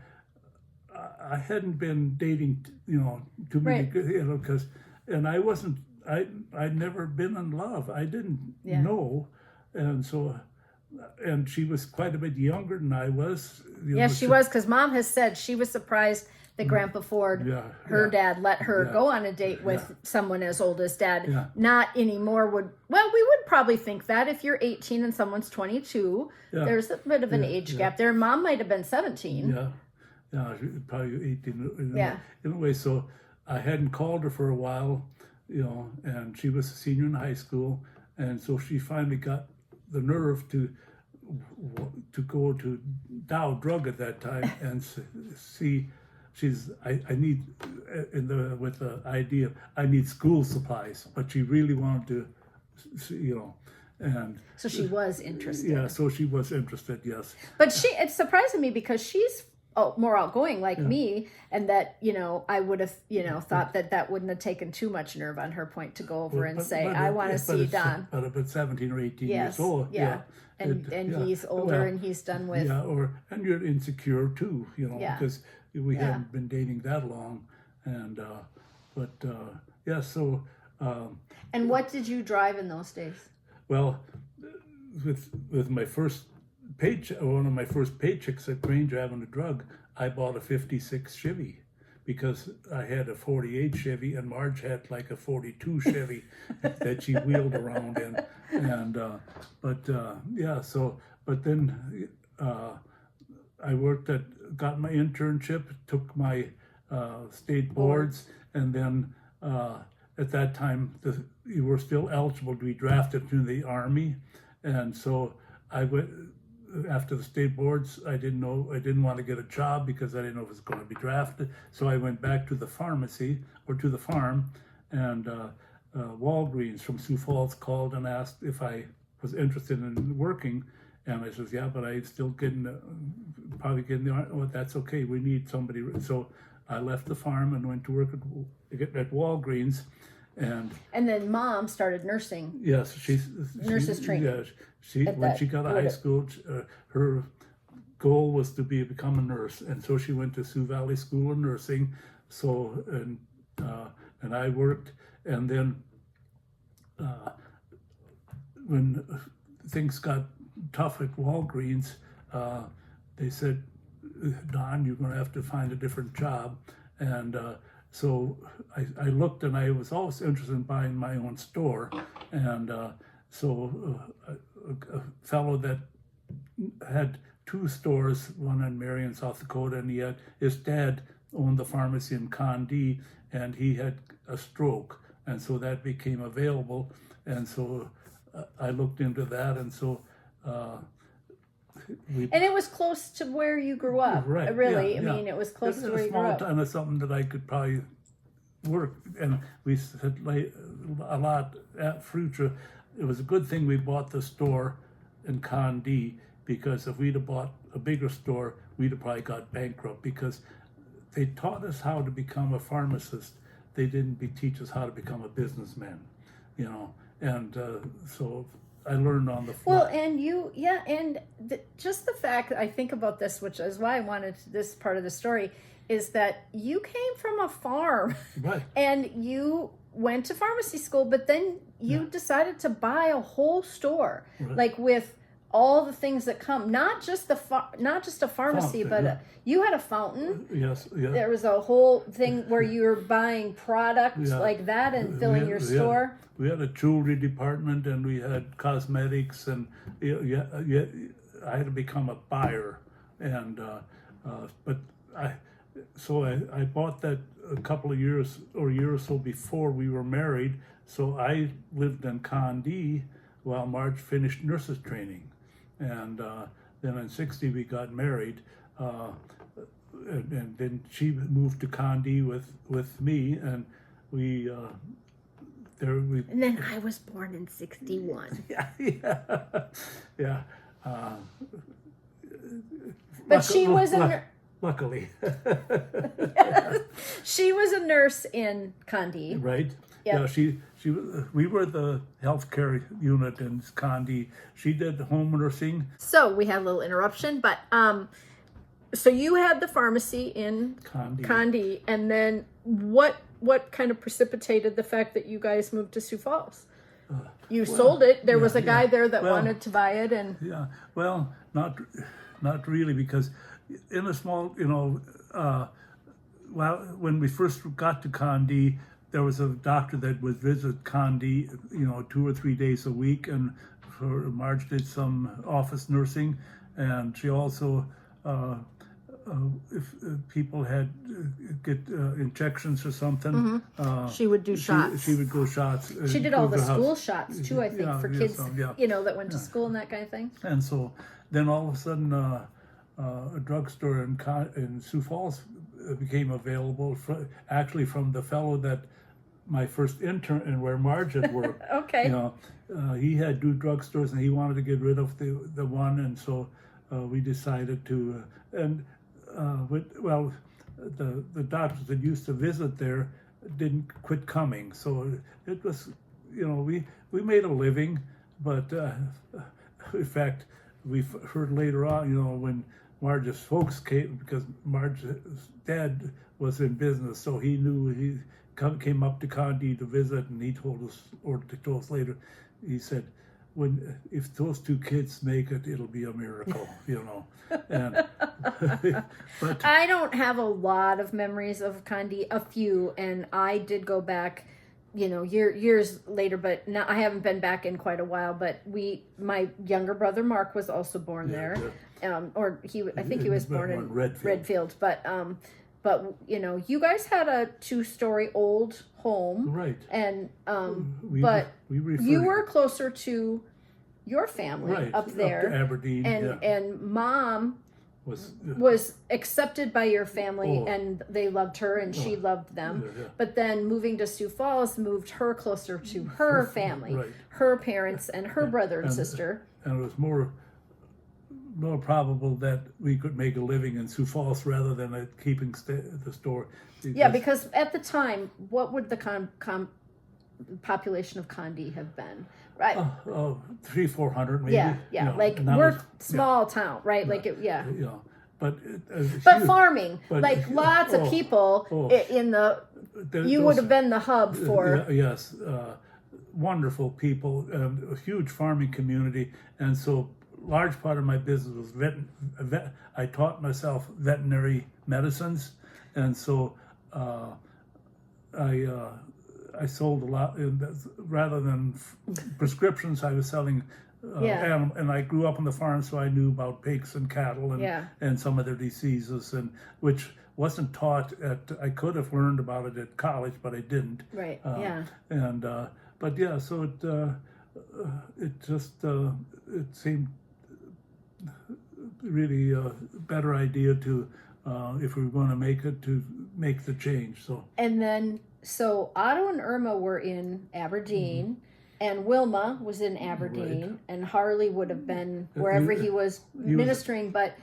hadn't been dating, too many, because, and I wasn't, I'd never been in love. I didn't know. And so, and she was quite a bit younger than I was. She was, because mom has said she was surprised that Grandpa Ford, her dad, let her go on a date with someone as old as dad. Yeah. Not anymore we would probably think that if you're 18 and someone's 22, there's a bit of an age gap there. Mom might have been 17. Yeah, probably 18. Anyway, so I hadn't called her for a while, and she was a senior in high school, and so she finally got the nerve to go to Dow Drug at that time and see. I need, with the idea, I need school supplies, but she really wanted to, and. So she was interested. Yeah, so she was interested, yes. But it's surprising me because she's more outgoing like me, and that, I would have, thought that wouldn't have taken too much nerve on her point to go over and say, I want to see Don. But 17 or 18 years old. Yeah. And he's older and he's done with. Yeah, and you're insecure too, because we hadn't been dating that long, and so. And what did you drive in those days? Well, with my first paycheck, one of my first paychecks at Grange Avenue Drug, I bought a '56 Chevy, because I had a '48 Chevy and Marge had like a '42 Chevy that she wheeled around in, and but then I got my internship, took my state boards, and then at that time you were still eligible to be drafted to the Army, and so I went after the state boards. I didn't want to get a job because I didn't know if it was going to be drafted. So I went back to the pharmacy or to the farm, and Walgreens from Sioux Falls called and asked if I was interested in working. And I says, yeah, but I'm still probably getting the, oh, that's okay, we need somebody. So I left the farm and went to work at Walgreens, And then Mom started nursing. Yes, Nurses training. Yeah, when she got to high school, her goal was to become a nurse, and so she went to Sioux Valley School of Nursing. So and I worked, and then when things got tough at Walgreens, they said, Don, you're going to have to find a different job. And so I looked, and I was always interested in buying my own store. And so a fellow that had 2 stores, one in Marion, South Dakota, and his dad owned the pharmacy in Condé, and he had a stroke. And so that became available. And so I looked into that, and so and it was close to where you grew up, right? Really, yeah, I mean, it was close to where you grew up. A small town is something that I could probably work, and we had a lot at Fruitra. It was a good thing we bought the store in Condé, because if we'd have bought a bigger store, we'd have probably got bankrupt, because they taught us how to become a pharmacist. They didn't teach us how to become a businessman, and so I learned on the fly. Well, and just the fact that I think about this, which is why I wanted this part of the story, is that you came from a farm, right? And you went to pharmacy school, but then you decided to buy a whole store, right, like with all the things that come, not just a pharmacy, but you had a fountain. Yes. There was a whole thing where you were buying products like that and filling your store. We had a jewelry department, and we had cosmetics, and I had to become a buyer, and but I bought that a couple of years or a year or so before we were married. So I lived in Condé while Marge finished nurses training, and then in '60 we got married, and then she moved to Condé with me, and we. And then I was born in '61. Yeah. But she was luckily. She was a nurse in Condé. Right. Yep. Yeah. We were the healthcare unit in Condé. She did home nursing. So we had a little interruption, but so you had the pharmacy in Condé, and then what kind of precipitated the fact that you guys moved to Sioux Falls? You sold it. There was a guy there that wanted to buy it, and not really, because in a small, when we first got to Condé, there was a doctor that would visit Condé, 2 or 3 days a week, and Marge did some office nursing, and she also. If people had get injections or something, she would do shots. She would go shots. She did all the school shots too, I think, for kids, that went to school and that kind of thing. And so then all of a sudden, a drugstore in Sioux Falls became available, actually from the fellow that my first intern and where Marge had worked. Okay. He had 2 drugstores, and he wanted to get rid of the one, and so we decided to the doctors that used to visit there didn't quit coming, so it was, we made a living, but in fact, we heard later on, when Marge's folks came, because Marge's dad was in business, so he knew he came up to Condé to visit, and he told us later, he said, if those 2 kids make it, it'll be a miracle, And but I don't have a lot of memories of Condé, a few, and I did go back, years later, but now I haven't been back in quite a while. But my younger brother Mark was also born there, I think he was born in Redfield, but you guys had a 2-story old home, right? And you were closer to your family up there, up to Aberdeen, and Mom was accepted by your family, and they loved her, and she loved them. But then moving to Sioux Falls moved her closer to her family, her parents, and her brother and sister. And it was more probable that we could make a living in Sioux Falls rather than keeping the store. Because at the time, what would the the population of Kandy have been? Right. 300-400 maybe. Yeah. You know, Like and that we're was- small town, right? Like yeah. But But huge. farming, But- like lots of people in the. You would have been the hub for. Yes, wonderful people, a huge farming community, and so large part of my business was I taught myself veterinary medicines, and so I sold a lot. Rather than prescriptions, I was selling. And I grew up on the farm, so I knew about pigs and cattle and some of their diseases, and which wasn't taught I could have learned about it at college, but I didn't. Right. So it seemed really a better idea to if we were going to make the change. And then Otto and Irma were in Aberdeen. And Wilma was in Aberdeen, and Harley would have been wherever he was ministering. But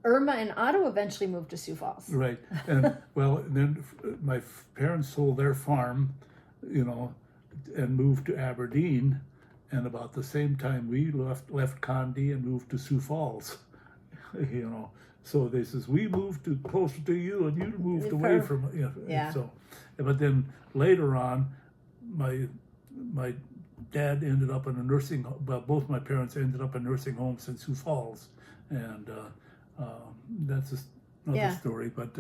Irma and Otto eventually moved to Sioux Falls. Right, and then my parents sold their farm, and moved to Aberdeen, and about the same time we left Kandy and moved to Sioux Falls, So they says we moved closer to you, and you moved away from So, but then later on, my dad ended up in a nursing home. Well, both my parents ended up in nursing homes in Sioux Falls, and that's another story. But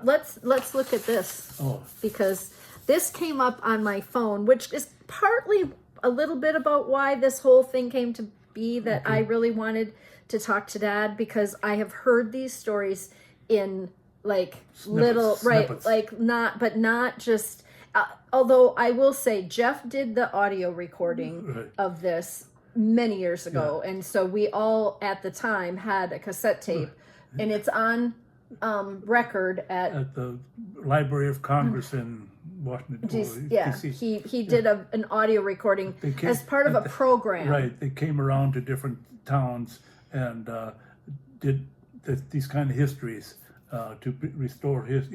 let's look at this because this came up on my phone, which is partly a little bit about why this whole thing came to be. That I really wanted to talk to Dad because I have heard these stories in snippets. not just. Although I will say Jeff did the audio recording of this many years ago, and so we all at the time had a cassette tape, and it's on record at the Library of Congress in Washington DC. He did an audio recording as part of a program. Right, they came around to different towns and did these kind of histories to restore his,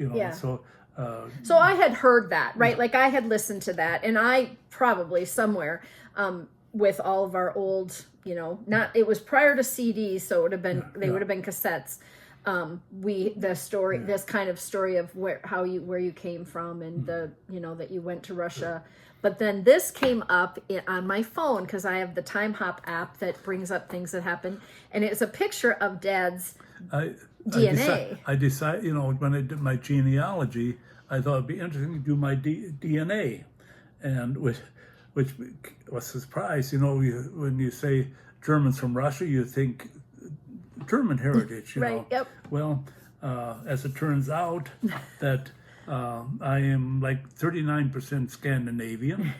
So I had heard that, right? Like I had listened to that, and I probably somewhere with all of our old, it was prior to CDs, so it would have been would have been cassettes. This kind of story of where you came from, and that you went to Russia. But then this came up on my phone because I have the Time Hop app that brings up things that happened, and it's a picture of Dad's DNA. I decided, when I did my genealogy, I thought it'd be interesting to do my DNA, and which was a surprise. When you say Germans from Russia, you think German heritage. Right. Yep. Well, as it turns out, that I am like 39% Scandinavian,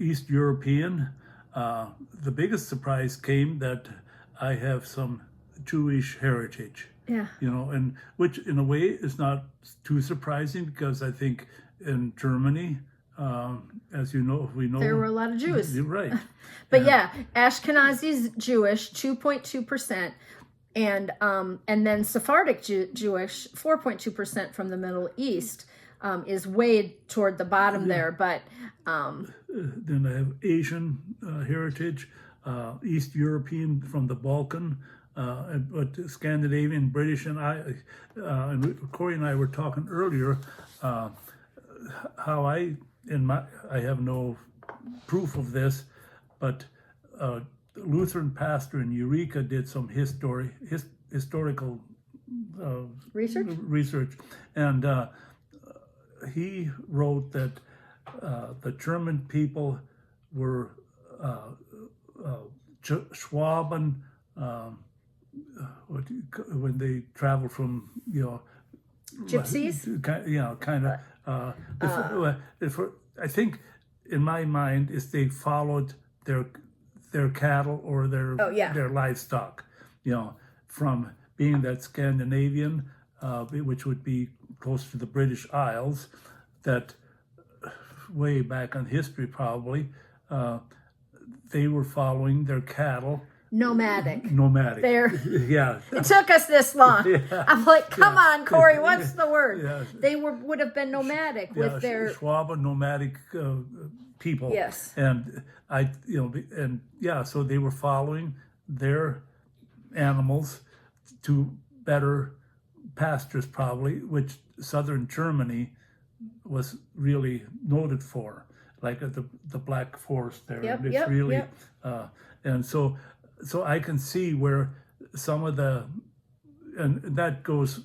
East European. The biggest surprise came that I have some Jewish heritage. Yeah. And which in a way is not too surprising because I think in Germany, as you know, there were a lot of Jews. You're right. But Ashkenazi's Jewish, 2.2%, and then Sephardic Jewish, 4.2% from the Middle East, is way toward the bottom there. But then I have Asian heritage, East European from the Balkan. But Scandinavian, British, and Cori and I were talking earlier how I have no proof of this, but Lutheran pastor in Eureka did some historical research, and he wrote that the German people were Schwaben. When they travel from gypsies, I think in my mind is they followed their cattle or their livestock, from being that Scandinavian, which would be close to the British Isles, that way back on history probably, they were following their cattle nomadic. Nomadic. Yeah. It took us this long. Yeah. I'm like, come on, Cori, what's the word? Yeah. They would have been nomadic with their Schwab, nomadic people. Yes. And so they were following their animals to better pastures, probably, which southern Germany was really noted for, like the Black Forest there. Yep, It's yep, really, yep. And so I can see where some of and that goes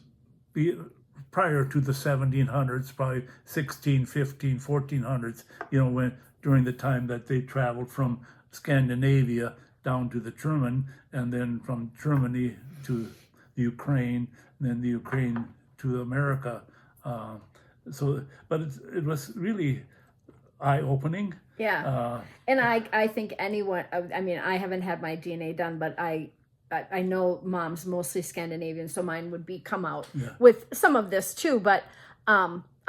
prior to the 1700s, probably 16, 15, 1400s, when during the time that they traveled from Scandinavia down to the German, and then from Germany to the Ukraine, and then the Ukraine to America. But it was really eye-opening. Yeah. And I think anyone, I mean, I haven't had my DNA done, but I know mom's mostly Scandinavian, so mine would come out with some of this too. But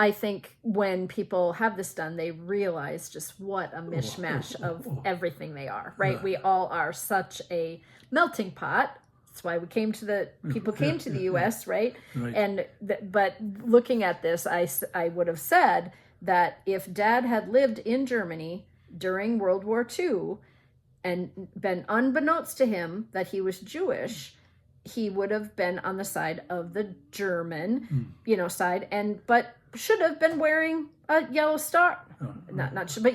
I think when people have this done, they realize just what a mishmash of everything they are, right? Yeah. We all are such a melting pot. That's why people came to the U.S., right? And but looking at this, I would have said that if Dad had lived in Germany during World War II and been unbeknownst to him that he was Jewish, he would have been on the side of the German, side, but should have been wearing a yellow star. Not sure, but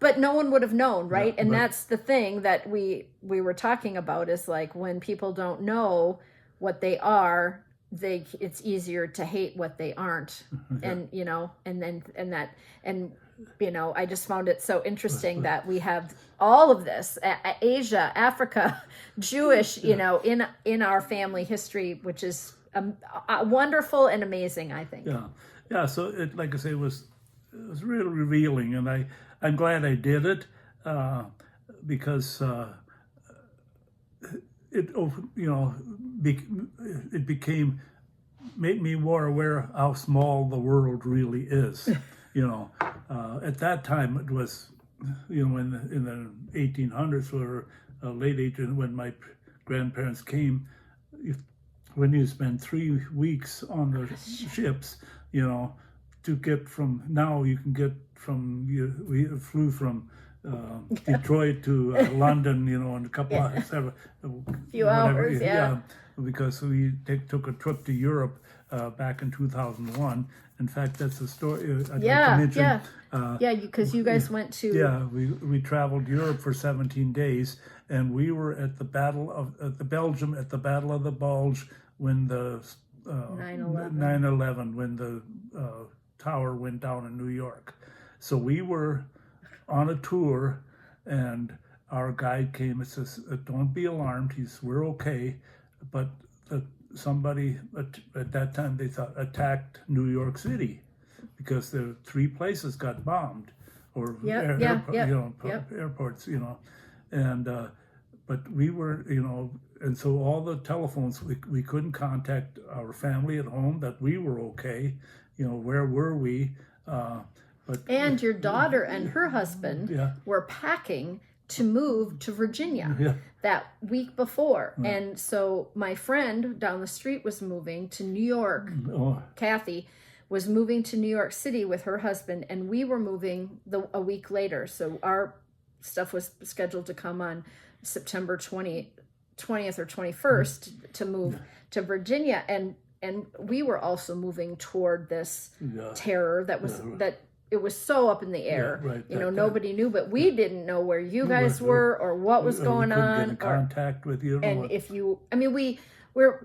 but no one would have known, right? And that's the thing that we were talking about, is like when people don't know what they are, it's easier to hate what they aren't. And I just found it so interesting that we have all of this, Asia, Africa, Jewish, in our family history, which is wonderful and amazing, I think. Yeah. So like I say, it was really revealing, and I'm glad I did it because it made me more aware how small the world really is. At that time it was, in the 1800s or late 1800s, when my grandparents came, when you spend 3 weeks on the ships, to get from, now you can get from, we flew from Detroit to London, in a couple of few hours, because we took a trip to Europe back in 2001. In fact, that's a story I'd like to mention. Because you guys went to... we traveled Europe for 17 days, and we were at the Battle of Belgium, at the Battle of the Bulge, when the 9/11, when the tower went down in New York. So we were on a tour, and our guide came and says, "Don't be alarmed. We're okay," but somebody at that time, they thought, attacked New York City because the 3 places got bombed, or airports, and but we were, and so all the telephones, we couldn't contact our family at home that we were okay. Where were we? And your daughter and her husband were packing to move to Virginia that week before. And so my friend down the street was moving to New York. Kathy was moving to New York City with her husband, and we were moving a week later. So our stuff was scheduled to come on September 20th or 21st to move to Virginia. And we were also moving toward this terror that was it was so up in the air. Nobody knew, but we didn't know where you guys were or what was going on. Get in contact with you. And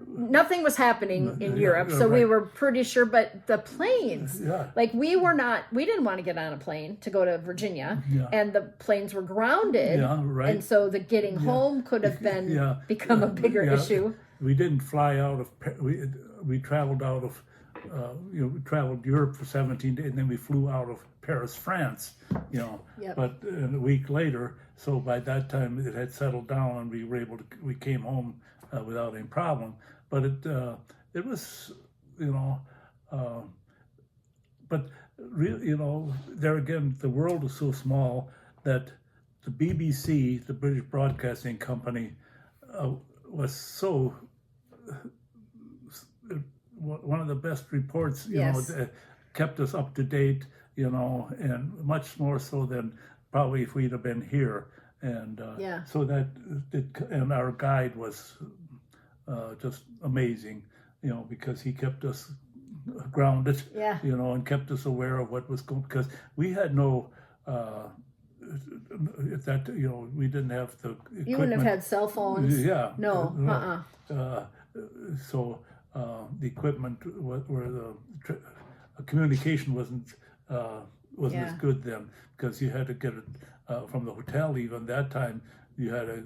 nothing was happening in Europe, so we were pretty sure. But the planes, we didn't want to get on a plane to go to Virginia, and the planes were grounded. And so the getting home could have become a bigger issue. We didn't fly out of. We traveled out of. We traveled Europe for 17 days, and then we flew out of Paris, France. But a week later, so by that time it had settled down, and we came home without any problem. But it was, but really, there again, the world is so small that the BBC, the British Broadcasting Company, was so one of the best reports, that kept us up to date, and much more so than probably if we'd have been here. And so and our guide was just amazing, because he kept us grounded, and kept us aware of what was going, because we had no, we didn't have the equipment. You wouldn't have had cell phones. Yeah. No. So the equipment where the communication wasn't as good then, because you had to get it from the hotel. Even that time, you had a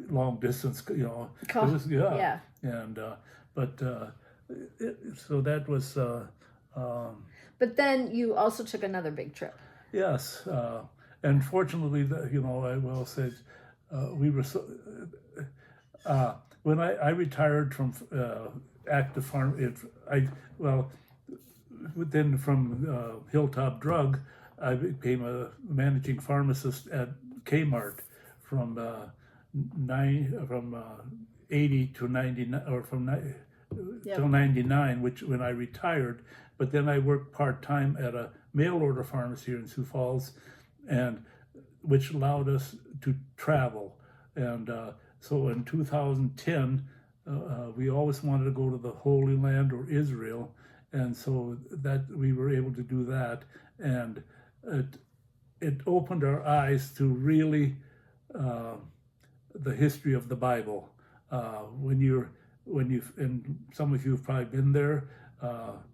long distance. Call. It was, and so that was. But then you also took another big trip. Yes, and fortunately, I will say, we were so. When I retired from active farm, then from Hilltop Drug, I became a managing pharmacist at Kmart from 80 to 99, or till 99, which when I retired. But then I worked part-time at a mail order pharmacy here in Sioux Falls, and which allowed us to travel. And so in 2010, we always wanted to go to the Holy Land or Israel, and so that we were able to do that, and it opened our eyes to really the history of the Bible. And some of you have probably been there.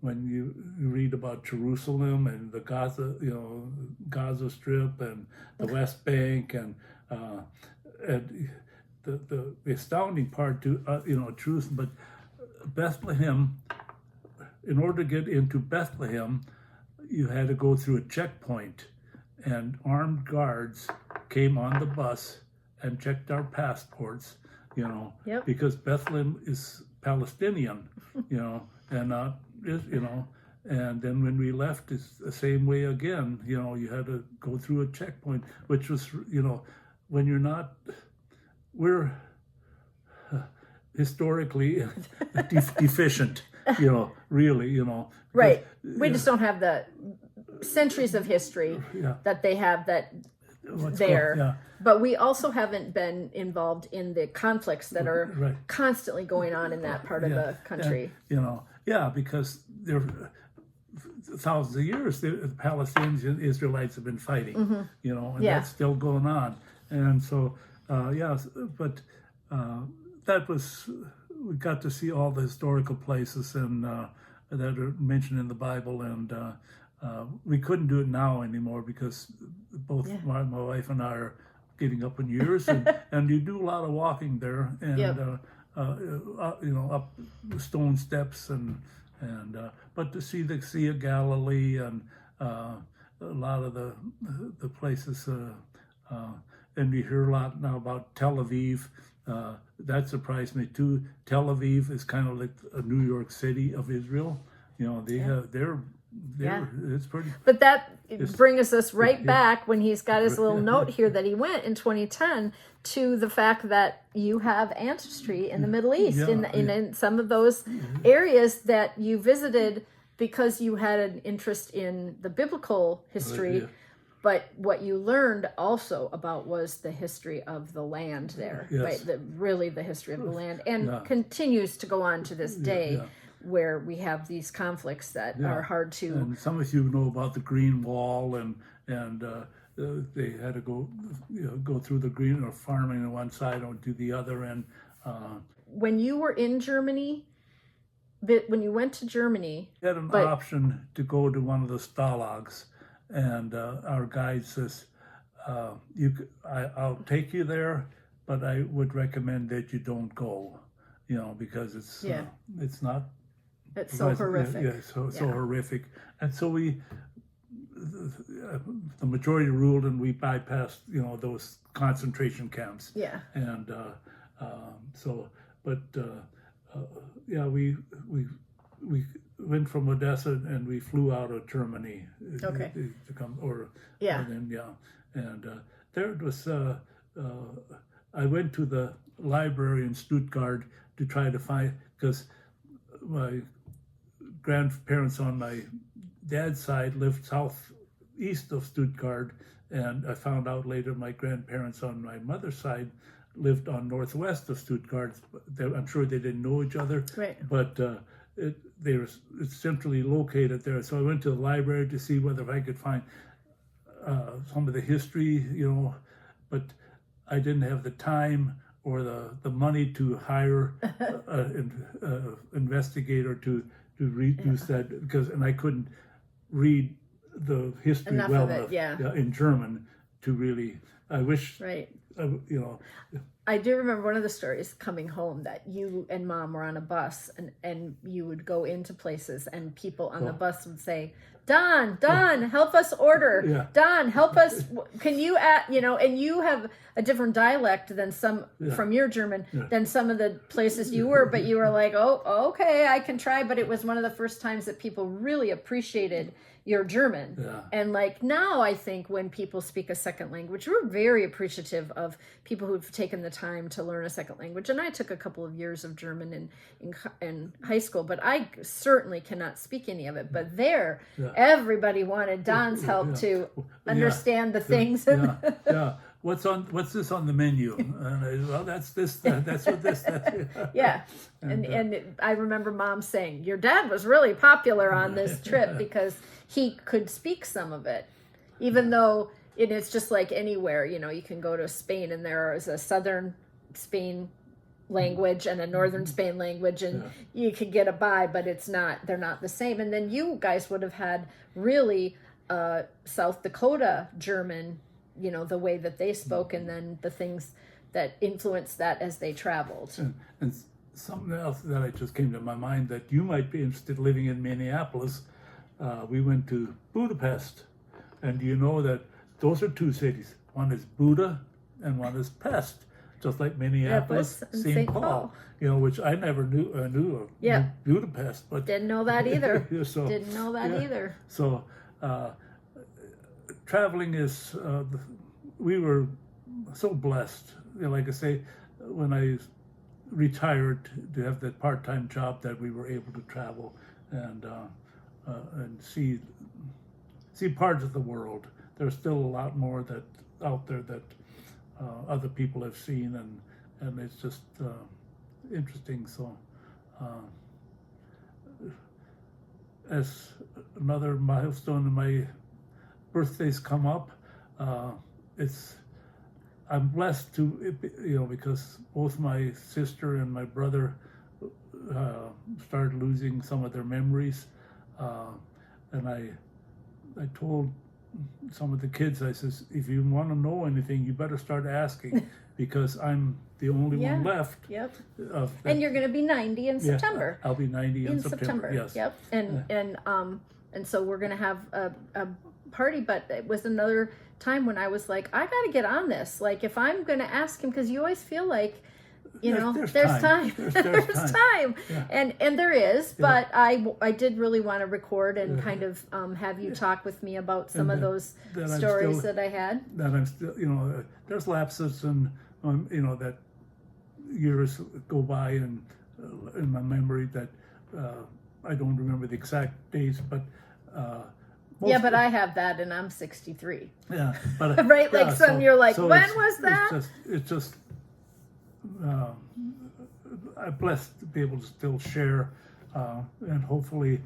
When you read about Jerusalem and the Gaza Strip and the West Bank, and the astounding part to Jerusalem, but Bethlehem. In order to get into Bethlehem, you had to go through a checkpoint, and armed guards came on the bus and checked our passports, because Bethlehem is Palestinian, and not, and then when we left, it's the same way again. You had to go through a checkpoint, which was, when you're not, we're historically deficient, really, Right. We just don't have the centuries of history that they have there. But we also haven't been involved in the conflicts that are constantly going on in that part of the country. And, because there thousands of years, the Palestinians and Israelites have been fighting, and that's still going on. And so, but that was, we got to see all the historical places and that are mentioned in the Bible, and we couldn't do it now anymore because both my wife and I are getting up in years, and you do a lot of walking there, and up stone steps, and but to see the Sea of Galilee and a lot of the places, and we hear a lot now about Tel Aviv. That surprised me too. Tel Aviv is kind of like a New York City of Israel. They have it's pretty. But that brings us right back when he's got his little note here that he went in 2010 to the fact that you have ancestry in the Middle East, in some of those areas that you visited because you had an interest in the biblical history. But what you learned also about was the history of the land there, right? Really the history of the land, and continues to go on to this day, where we have these conflicts that are hard to. And some of you know about the Green Wall, and they had to go through the green, or farming on one side or to the other. And when you were in Germany, when you went to Germany, you had an option to go to one of the stalags. And our guide says, I'll take you there, but I would recommend that you don't go, because it's not. It's so horrific. So horrific. And so the majority ruled, and we bypassed, those concentration camps. Yeah. And we went from Odessa, and we flew out of Germany to come, and there was. I went to the library in Stuttgart to try to find, because my grandparents on my dad's side lived southeast of Stuttgart, and I found out later my grandparents on my mother's side lived on northwest of Stuttgart. I'm sure they didn't know each other, Right. but it's centrally located there. So I went to the library to see whether I could find some of the history, but I didn't have the time or the money to hire an investigator to reduce that, and I couldn't read the history Enough well of it, enough yeah. in German to really. I wish, Right. I I do remember one of the stories coming home that you and Mom were on a bus and you would go into places and people on the bus would say, Don, help us order. Yeah. Don, help us. Can you and you have a different dialect than some from your German than some of the places you were, but you were like, oh, okay, I can try. But it was one of the first times that people really appreciated your German. Yeah. And like now I think when people speak a second language, we're very appreciative of people who've taken the time to learn a second language. And I took a couple of years of German in high school, but I certainly cannot speak any of it. But there, everybody wanted Don's help to understand the things. Yeah. What's this on the menu? Well, that's this. That's what this. Yeah. And I remember Mom saying, your dad was really popular on this trip because he could speak some of it, even though it's just like anywhere, you can go to Spain and there is a southern Spain language and a northern Spain language, and you could get by, but they're not the same. And then you guys would have had really South Dakota German, the way that they spoke, and then the things that influenced that as they traveled. And something else that I just came to my mind that you might be interested living in Minneapolis. We went to Budapest, and you know that those are two cities. One is Buda and one is Pest, just like Minneapolis, St. Paul. Which I never knew of. Yeah. Budapest, but didn't know that either. So, didn't know that either. So traveling is. We were so blessed. Like I say, when I retired, to have that part-time job, that we were able to travel and see parts of the world. There's still a lot more that out there that other people have seen, and it's just interesting. So, as another milestone in my birthdays come up, I'm blessed to because both my sister and my brother started losing some of their memories. And I told some of the kids, I says, if you want to know anything, you better start asking, because I'm the only one left. Yep. And you're going to be 90 in September. I'll be 90 in September. Yes. Yep. And so we're going to have a party, but it was another time when I was like, I got to get on this. Like, if I'm going to ask him, because you always feel like, there's time. There's time. Yeah. And there is, but I did really want to record and kind of have you talk with me about some of those stories that I had. That I'm still, there's lapses and, that years go by and in my memory that I don't remember the exact days, but but I have that, and I'm 63. Yeah, but right, like you're like, when was that? It's just I'm blessed to be able to still share, and hopefully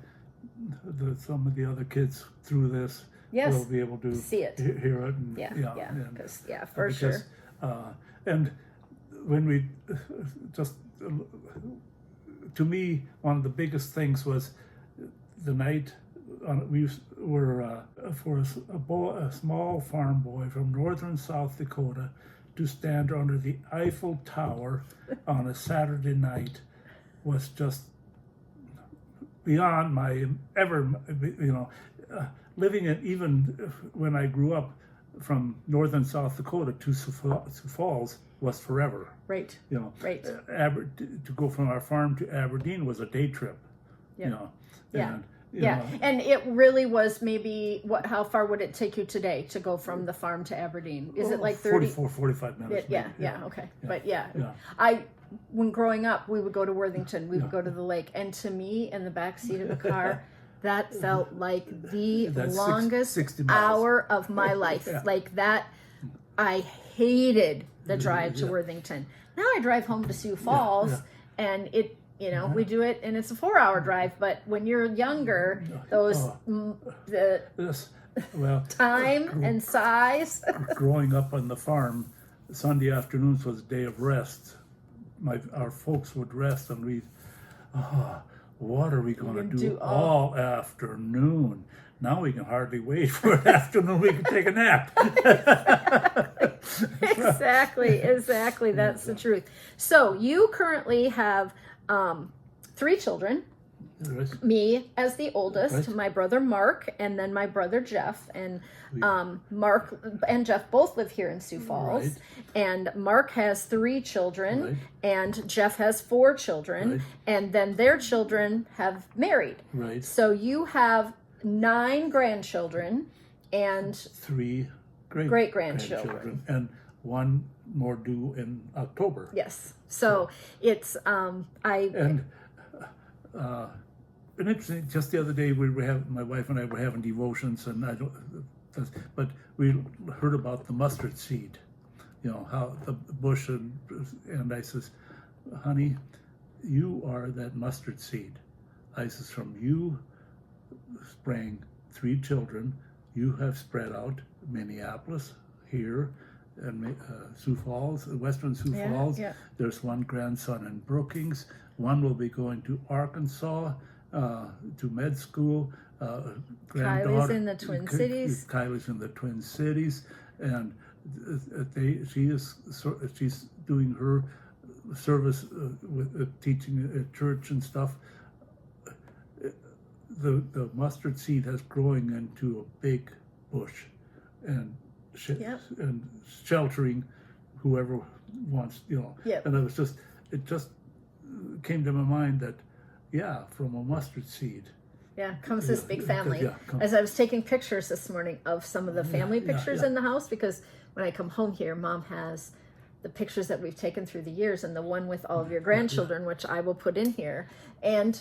some of the other kids through this will be able to see it, hear it, and for sure. And when we just, to me, one of the biggest things was the night. We were for a small farm boy from northern South Dakota to stand under the Eiffel Tower on a Saturday night was just beyond my living in, even when I grew up from northern South Dakota to Sioux Falls was forever. Right. Right. To go from our farm to Aberdeen was a day trip. Yeah. And Yeah, and it really was maybe, how far would it take you today to go from the farm to Aberdeen? Is it like 30? 45 minutes. Yeah, okay. Yeah. But yeah, Yeah. When growing up, we would go to Worthington, we would go to the lake, and to me, in the back seat of the car, that felt like the longest 60 miles. hour of my life. Yeah. Like that, I hated the drive to Worthington. Now I drive home to Sioux Falls, and it, we do it, and it's a 4-hour drive. But when you're younger, those time and size. Growing up on the farm, Sunday afternoons was a day of rest. Our folks would rest, and we'd, what are we going to do all afternoon? Now we can hardly wait for an afternoon. We can take a nap. Exactly. That's the truth. So you currently have 3 children. Right. Me as the oldest, Right. my brother Mark, and then my brother Jeff. And Mark and Jeff both live here in Sioux Falls. Right. And Mark has 3 children, Right. and Jeff has 4 children, Right. and then their children have married. Right. So you have 9 grandchildren and 3 great grandchildren, and 1 more due in October. Yes. So it's And interesting. Just the other day, my wife and I were having devotions, and but we heard about the mustard seed. How the bush, and I says, honey, you are that mustard seed. I says, from you sprang 3 children. You have spread out Minneapolis, here, and Sioux Falls, western Sioux Falls. Yeah. There's 1 grandson in Brookings. 1 will be going to Arkansas, to med school. Kylie's in the Twin Cities. Kylie's in the Twin Cities, and she's doing her service with teaching at church and stuff. The mustard seed has growing into a big bush, and and sheltering whoever wants. And it just came to my mind that from a mustard seed comes this big family. As I was taking pictures this morning of some of the family pictures in the house, because when I come home here, Mom has the pictures that we've taken through the years, and the one with all of your grandchildren, which I will put in here. And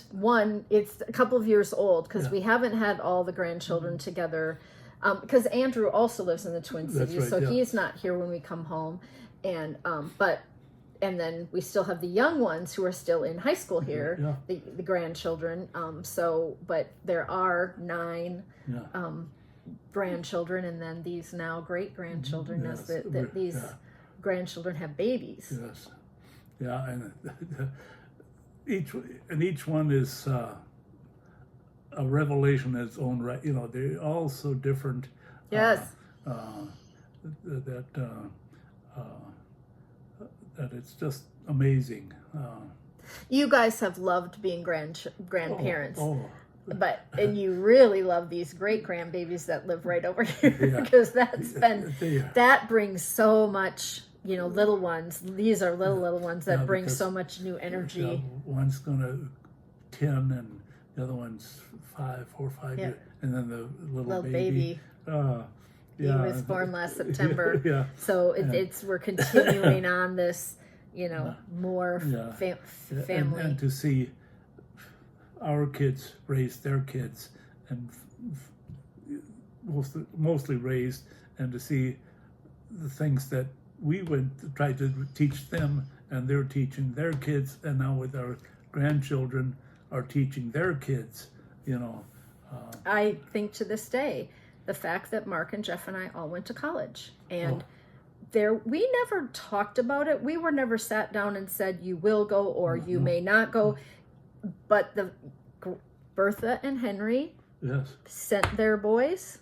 it's a couple of years old, because we haven't had all the grandchildren together, because Andrew also lives in the Twin Cities, so he's not here when we come home. And and then we still have the young ones who are still in high school here, the grandchildren. But there are 9 grandchildren, and then these now great grandchildren, as these grandchildren have babies. Yes, and each one is a revelation in its own right. They're all so different. Yes. That it's just amazing. You guys have loved being grandparents. And you really love these great grandbabies that live right over here, because that brings so much, little ones. These are little ones that bring so much new energy. One's gonna 10, and the other one's 4 or 5 years, and then the little baby. He was born last September. So we're continuing on this, more family. And to see our kids raise their kids, and mostly raised, and to see the things that we tried to teach them, and they're teaching their kids, and now with our grandchildren are teaching their kids, I think to this day, the fact that Mark and Jeff and I all went to college, and we never talked about it. We were never sat down and said, you will go or you may not go. But Bertha and Henry sent their boys,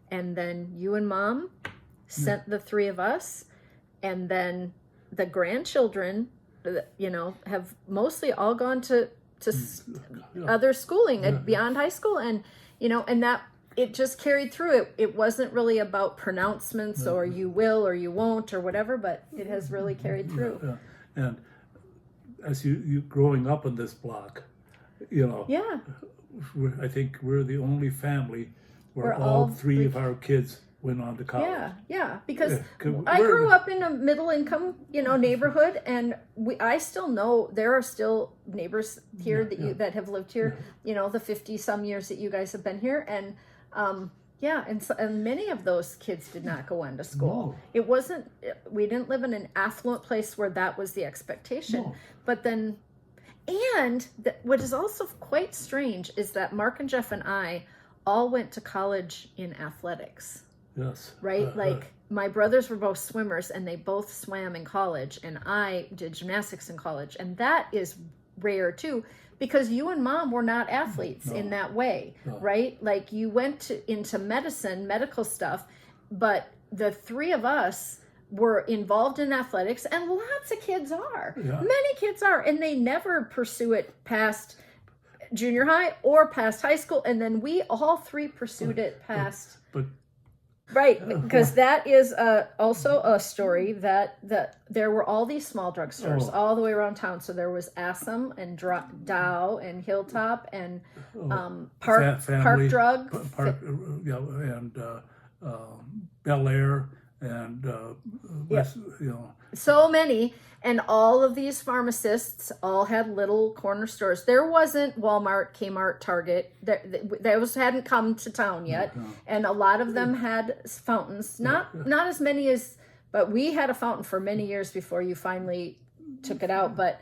and then you and Mom sent the 3 of us, and then the grandchildren, have mostly all gone to other schooling beyond high school, and and that it just carried through. It wasn't really about pronouncements or you will or you won't or whatever, but it has really carried through. And as you growing up in this block, you know, Yeah. I think we're the only family where We're all all three of our kids went on to college. Yeah, because Yeah, 'cause I we're- grew up in a middle income, neighborhood, and I still know there are still neighbors here that have lived here, the 50 some years that you guys have been here, and and many of those kids did not go on to school. No. It wasn't. We didn't live in an affluent place where that was the expectation. No. But then, what is also quite strange is that Mark and Jeff and I all went to college in athletics. Yes. Right? Like my brothers were both swimmers and they both swam in college, and I did gymnastics in college. And that is rare too, because you and Mom were not athletes in that way, right? Like you went into medical stuff, but the three of us were involved in athletics, and lots of kids are. Yeah. Many kids are, and they never pursue it past junior high or past high school, and then we all three pursued it past. But Right, because that is also a story that there were all these small drugstores all the way around town. So there was Assam and Dow and Hilltop and Park Drug, and Bel Air and West, so many. And all of these pharmacists all had little corner stores. There wasn't Walmart, Kmart, Target. Those hadn't come to town yet. And a lot of them had fountains. Not as many as, but we had a fountain for many years before you finally took it out. But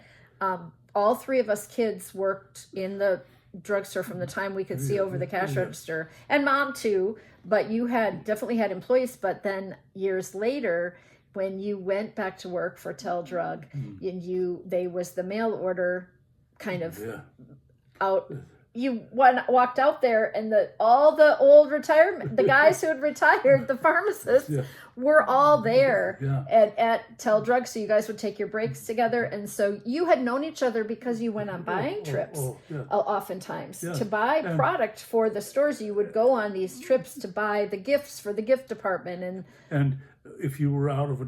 all three of us kids worked in the drugstore from the time we could see over the cash register. And Mom too. But you definitely had employees. But then years later, when you went back to work for Tel Drug, and they was the mail order kind of out. You walked out there, and all the old retirement, the guys who had retired, the pharmacists, were all there at Tel Drug. So you guys would take your breaks together, and so you had known each other because you went on buying trips, oftentimes to buy product for the stores. You would go on these trips to buy the gifts for the gift department, and if you were out of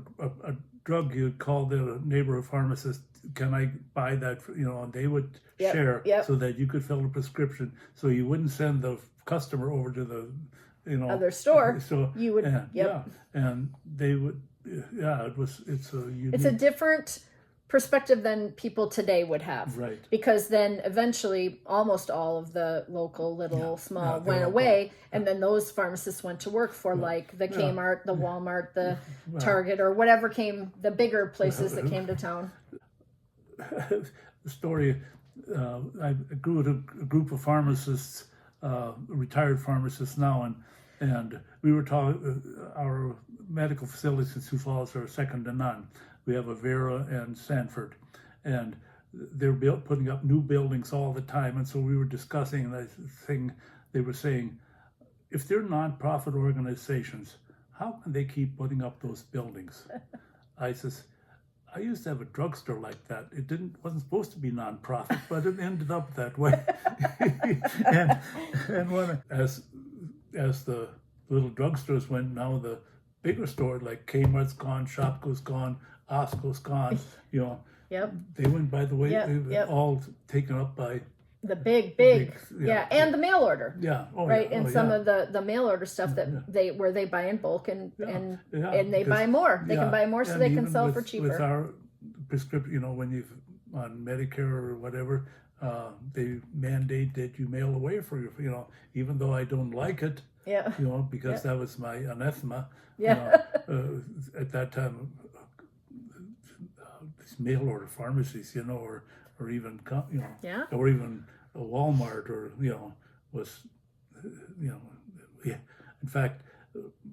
a drug, you'd call the neighborhood pharmacist, can I buy that? And they would share so that you could fill a prescription. So you wouldn't send the customer over to the, other store. So you would, and they would, it's a unique. It's a different perspective than people today would have. Right. Because then eventually almost all of the local small went away, and then those pharmacists went to work for like the Kmart, the Walmart, the Target, or whatever the bigger places that came to town. The story, I grew with a group of pharmacists, retired pharmacists now, and we were talking, our medical facilities in Sioux Falls are second to none. We have Avera and Sanford, and they're putting up new buildings all the time. And so we were discussing that thing. They were saying, if they're nonprofit organizations, how can they keep putting up those buildings? I says, I used to have a drugstore like that. It wasn't supposed to be nonprofit, but it ended up that way. and as the little drugstores went, now the bigger store like Kmart's gone, Shopko's gone, Osco's gone. They went by the way. All taken up by the big, and the mail order. And some of the mail order stuff that they buy in bulk and they buy more. They can buy more so they can sell for cheaper. With our prescription, when you've on Medicare or whatever, they mandate that you mail away for your, even though I don't like it. Because that was my anathema. At that time, these mail order pharmacies, or even or even a Walmart, or was In fact,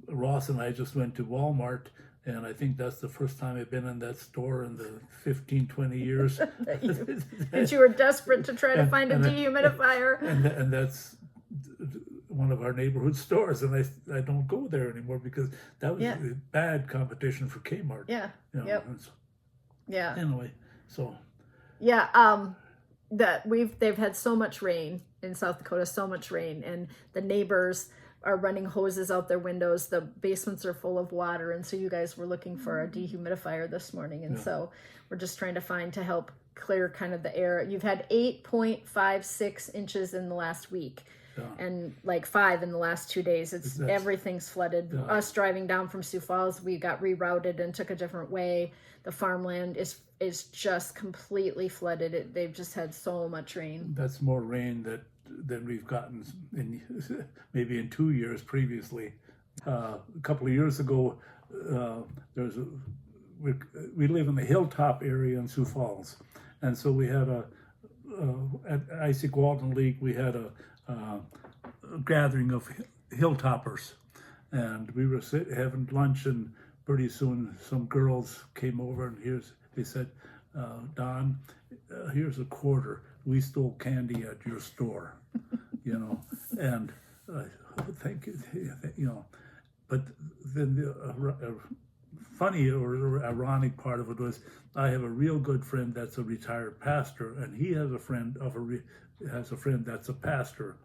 Ross and I just went to Walmart, and I think that's the first time I've been in that store in the 15-20 years. that you were desperate to try to find a dehumidifier. And that's one of our neighborhood stores, and I don't go there anymore because that was bad competition for Kmart. Anyway, so they've had so much rain in South Dakota, so much rain, and the neighbors are running hoses out their windows. The basements are full of water, and so you guys were looking for a dehumidifier this morning, and so we're just trying to find to help clear kind of the air. You've had 8.56 inches in the last week. And like 5 in the last 2 days. Everything's flooded. Yeah. Us driving down from Sioux Falls, we got rerouted and took a different way. The farmland is just completely flooded. They've just had so much rain. That's more rain than we've gotten maybe in 2 years previously. A couple of years ago, we live in the hilltop area in Sioux Falls, and so we had at Isaac Walton League, we had a gathering of hilltoppers, and we were having lunch, and pretty soon some girls came over, and they said, Don, here's a quarter. We stole candy at your store, and thank you, but then the funny or ironic part of it was, I have a real good friend that's a retired pastor, and he has a friend that's a pastor.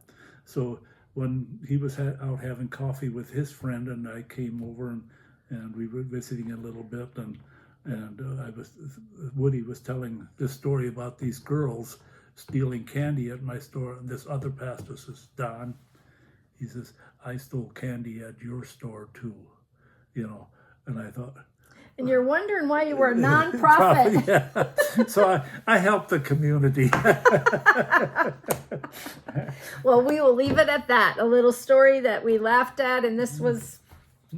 So when he was out having coffee with his friend, and I came over and we were visiting a little bit, and Woody was telling this story about these girls stealing candy at my store, and this other pastor says, Don, he says, I stole candy at your store too, and I thought, and you're wondering why you were a nonprofit. Yeah. So I helped the community. Well, we will leave it at that. A little story that we laughed at, and this was,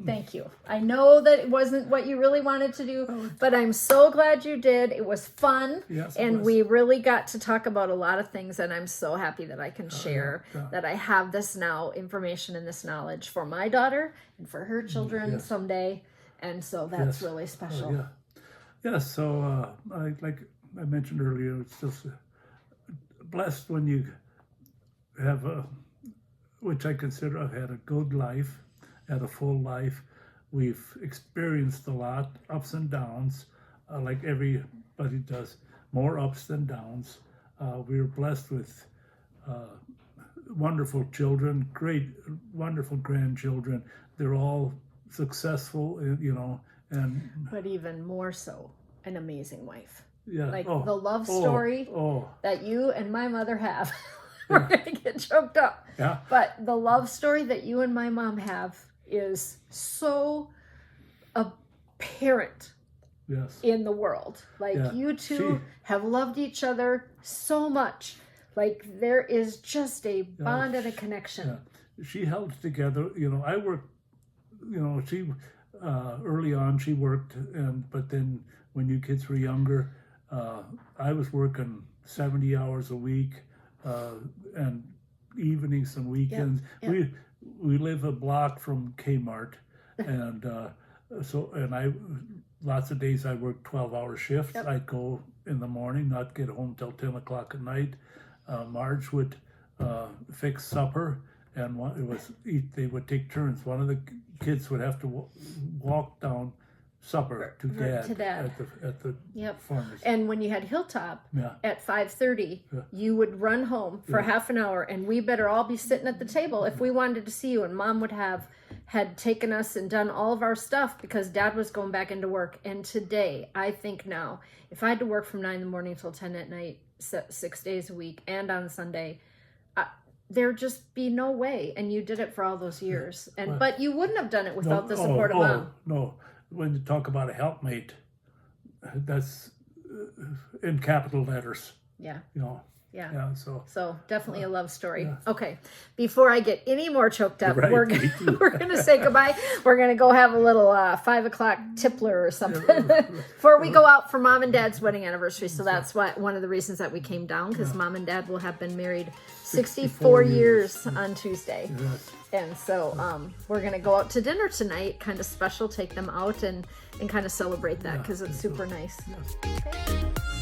thank you. I know that it wasn't what you really wanted to do, but I'm so glad you did. It was fun, yes, and we really got to talk about a lot of things, and I'm so happy that I can share that I have this information and this knowledge for my daughter and for her children someday. And so that's really special. So like I mentioned earlier, it's just blessed when you have which I consider I've had a good life, had a full life. We've experienced a lot, ups and downs, like everybody does, more ups than downs. We were blessed with wonderful children, wonderful grandchildren. They're all successful, but even more so, an amazing wife. Yeah, the love story that you and my mother have. We're gonna get choked up. Yeah. But the love story that you and my mom have is so apparent. Yes. In the world. You two have loved each other so much. There is just a bond and a connection. Yeah. She held together. I worked. She early on she worked, but then when you kids were younger, I was working 70 hours a week, and evenings and weekends. Yep. We live a block from Kmart, and lots of days I worked 12-hour shifts. Yep. I'd go in the morning, not get home till 10 o'clock at night. Marge would fix supper. And they would take turns. One of the kids would have to walk down supper to Dad. At the farmer's. And when you had Hilltop at 5:30, you would run home for half an hour, and we better all be sitting at the table if we wanted to see you. And Mom would had taken us and done all of our stuff because Dad was going back into work. And today, I think now, if I had to work from 9 in the morning till 10 at night, 6 days a week, and on Sunday, there'd just be no way. And you did it for all those years. But you wouldn't have done it without the support of Mom. No. When you talk about a helpmate, that's in capital letters. Yeah. So definitely a love story. Yeah. Okay. Before I get any more choked up, right, we're gonna say goodbye. We're gonna go have a little 5 o'clock tippler or something before we go out for Mom and Dad's wedding anniversary. So that's one of the reasons that we came down, because Mom and Dad will have been married 64 years on Tuesday. Yes. And so we're gonna go out to dinner tonight, kind of special, take them out and kind of celebrate that, because it's super nice. Yes. Okay.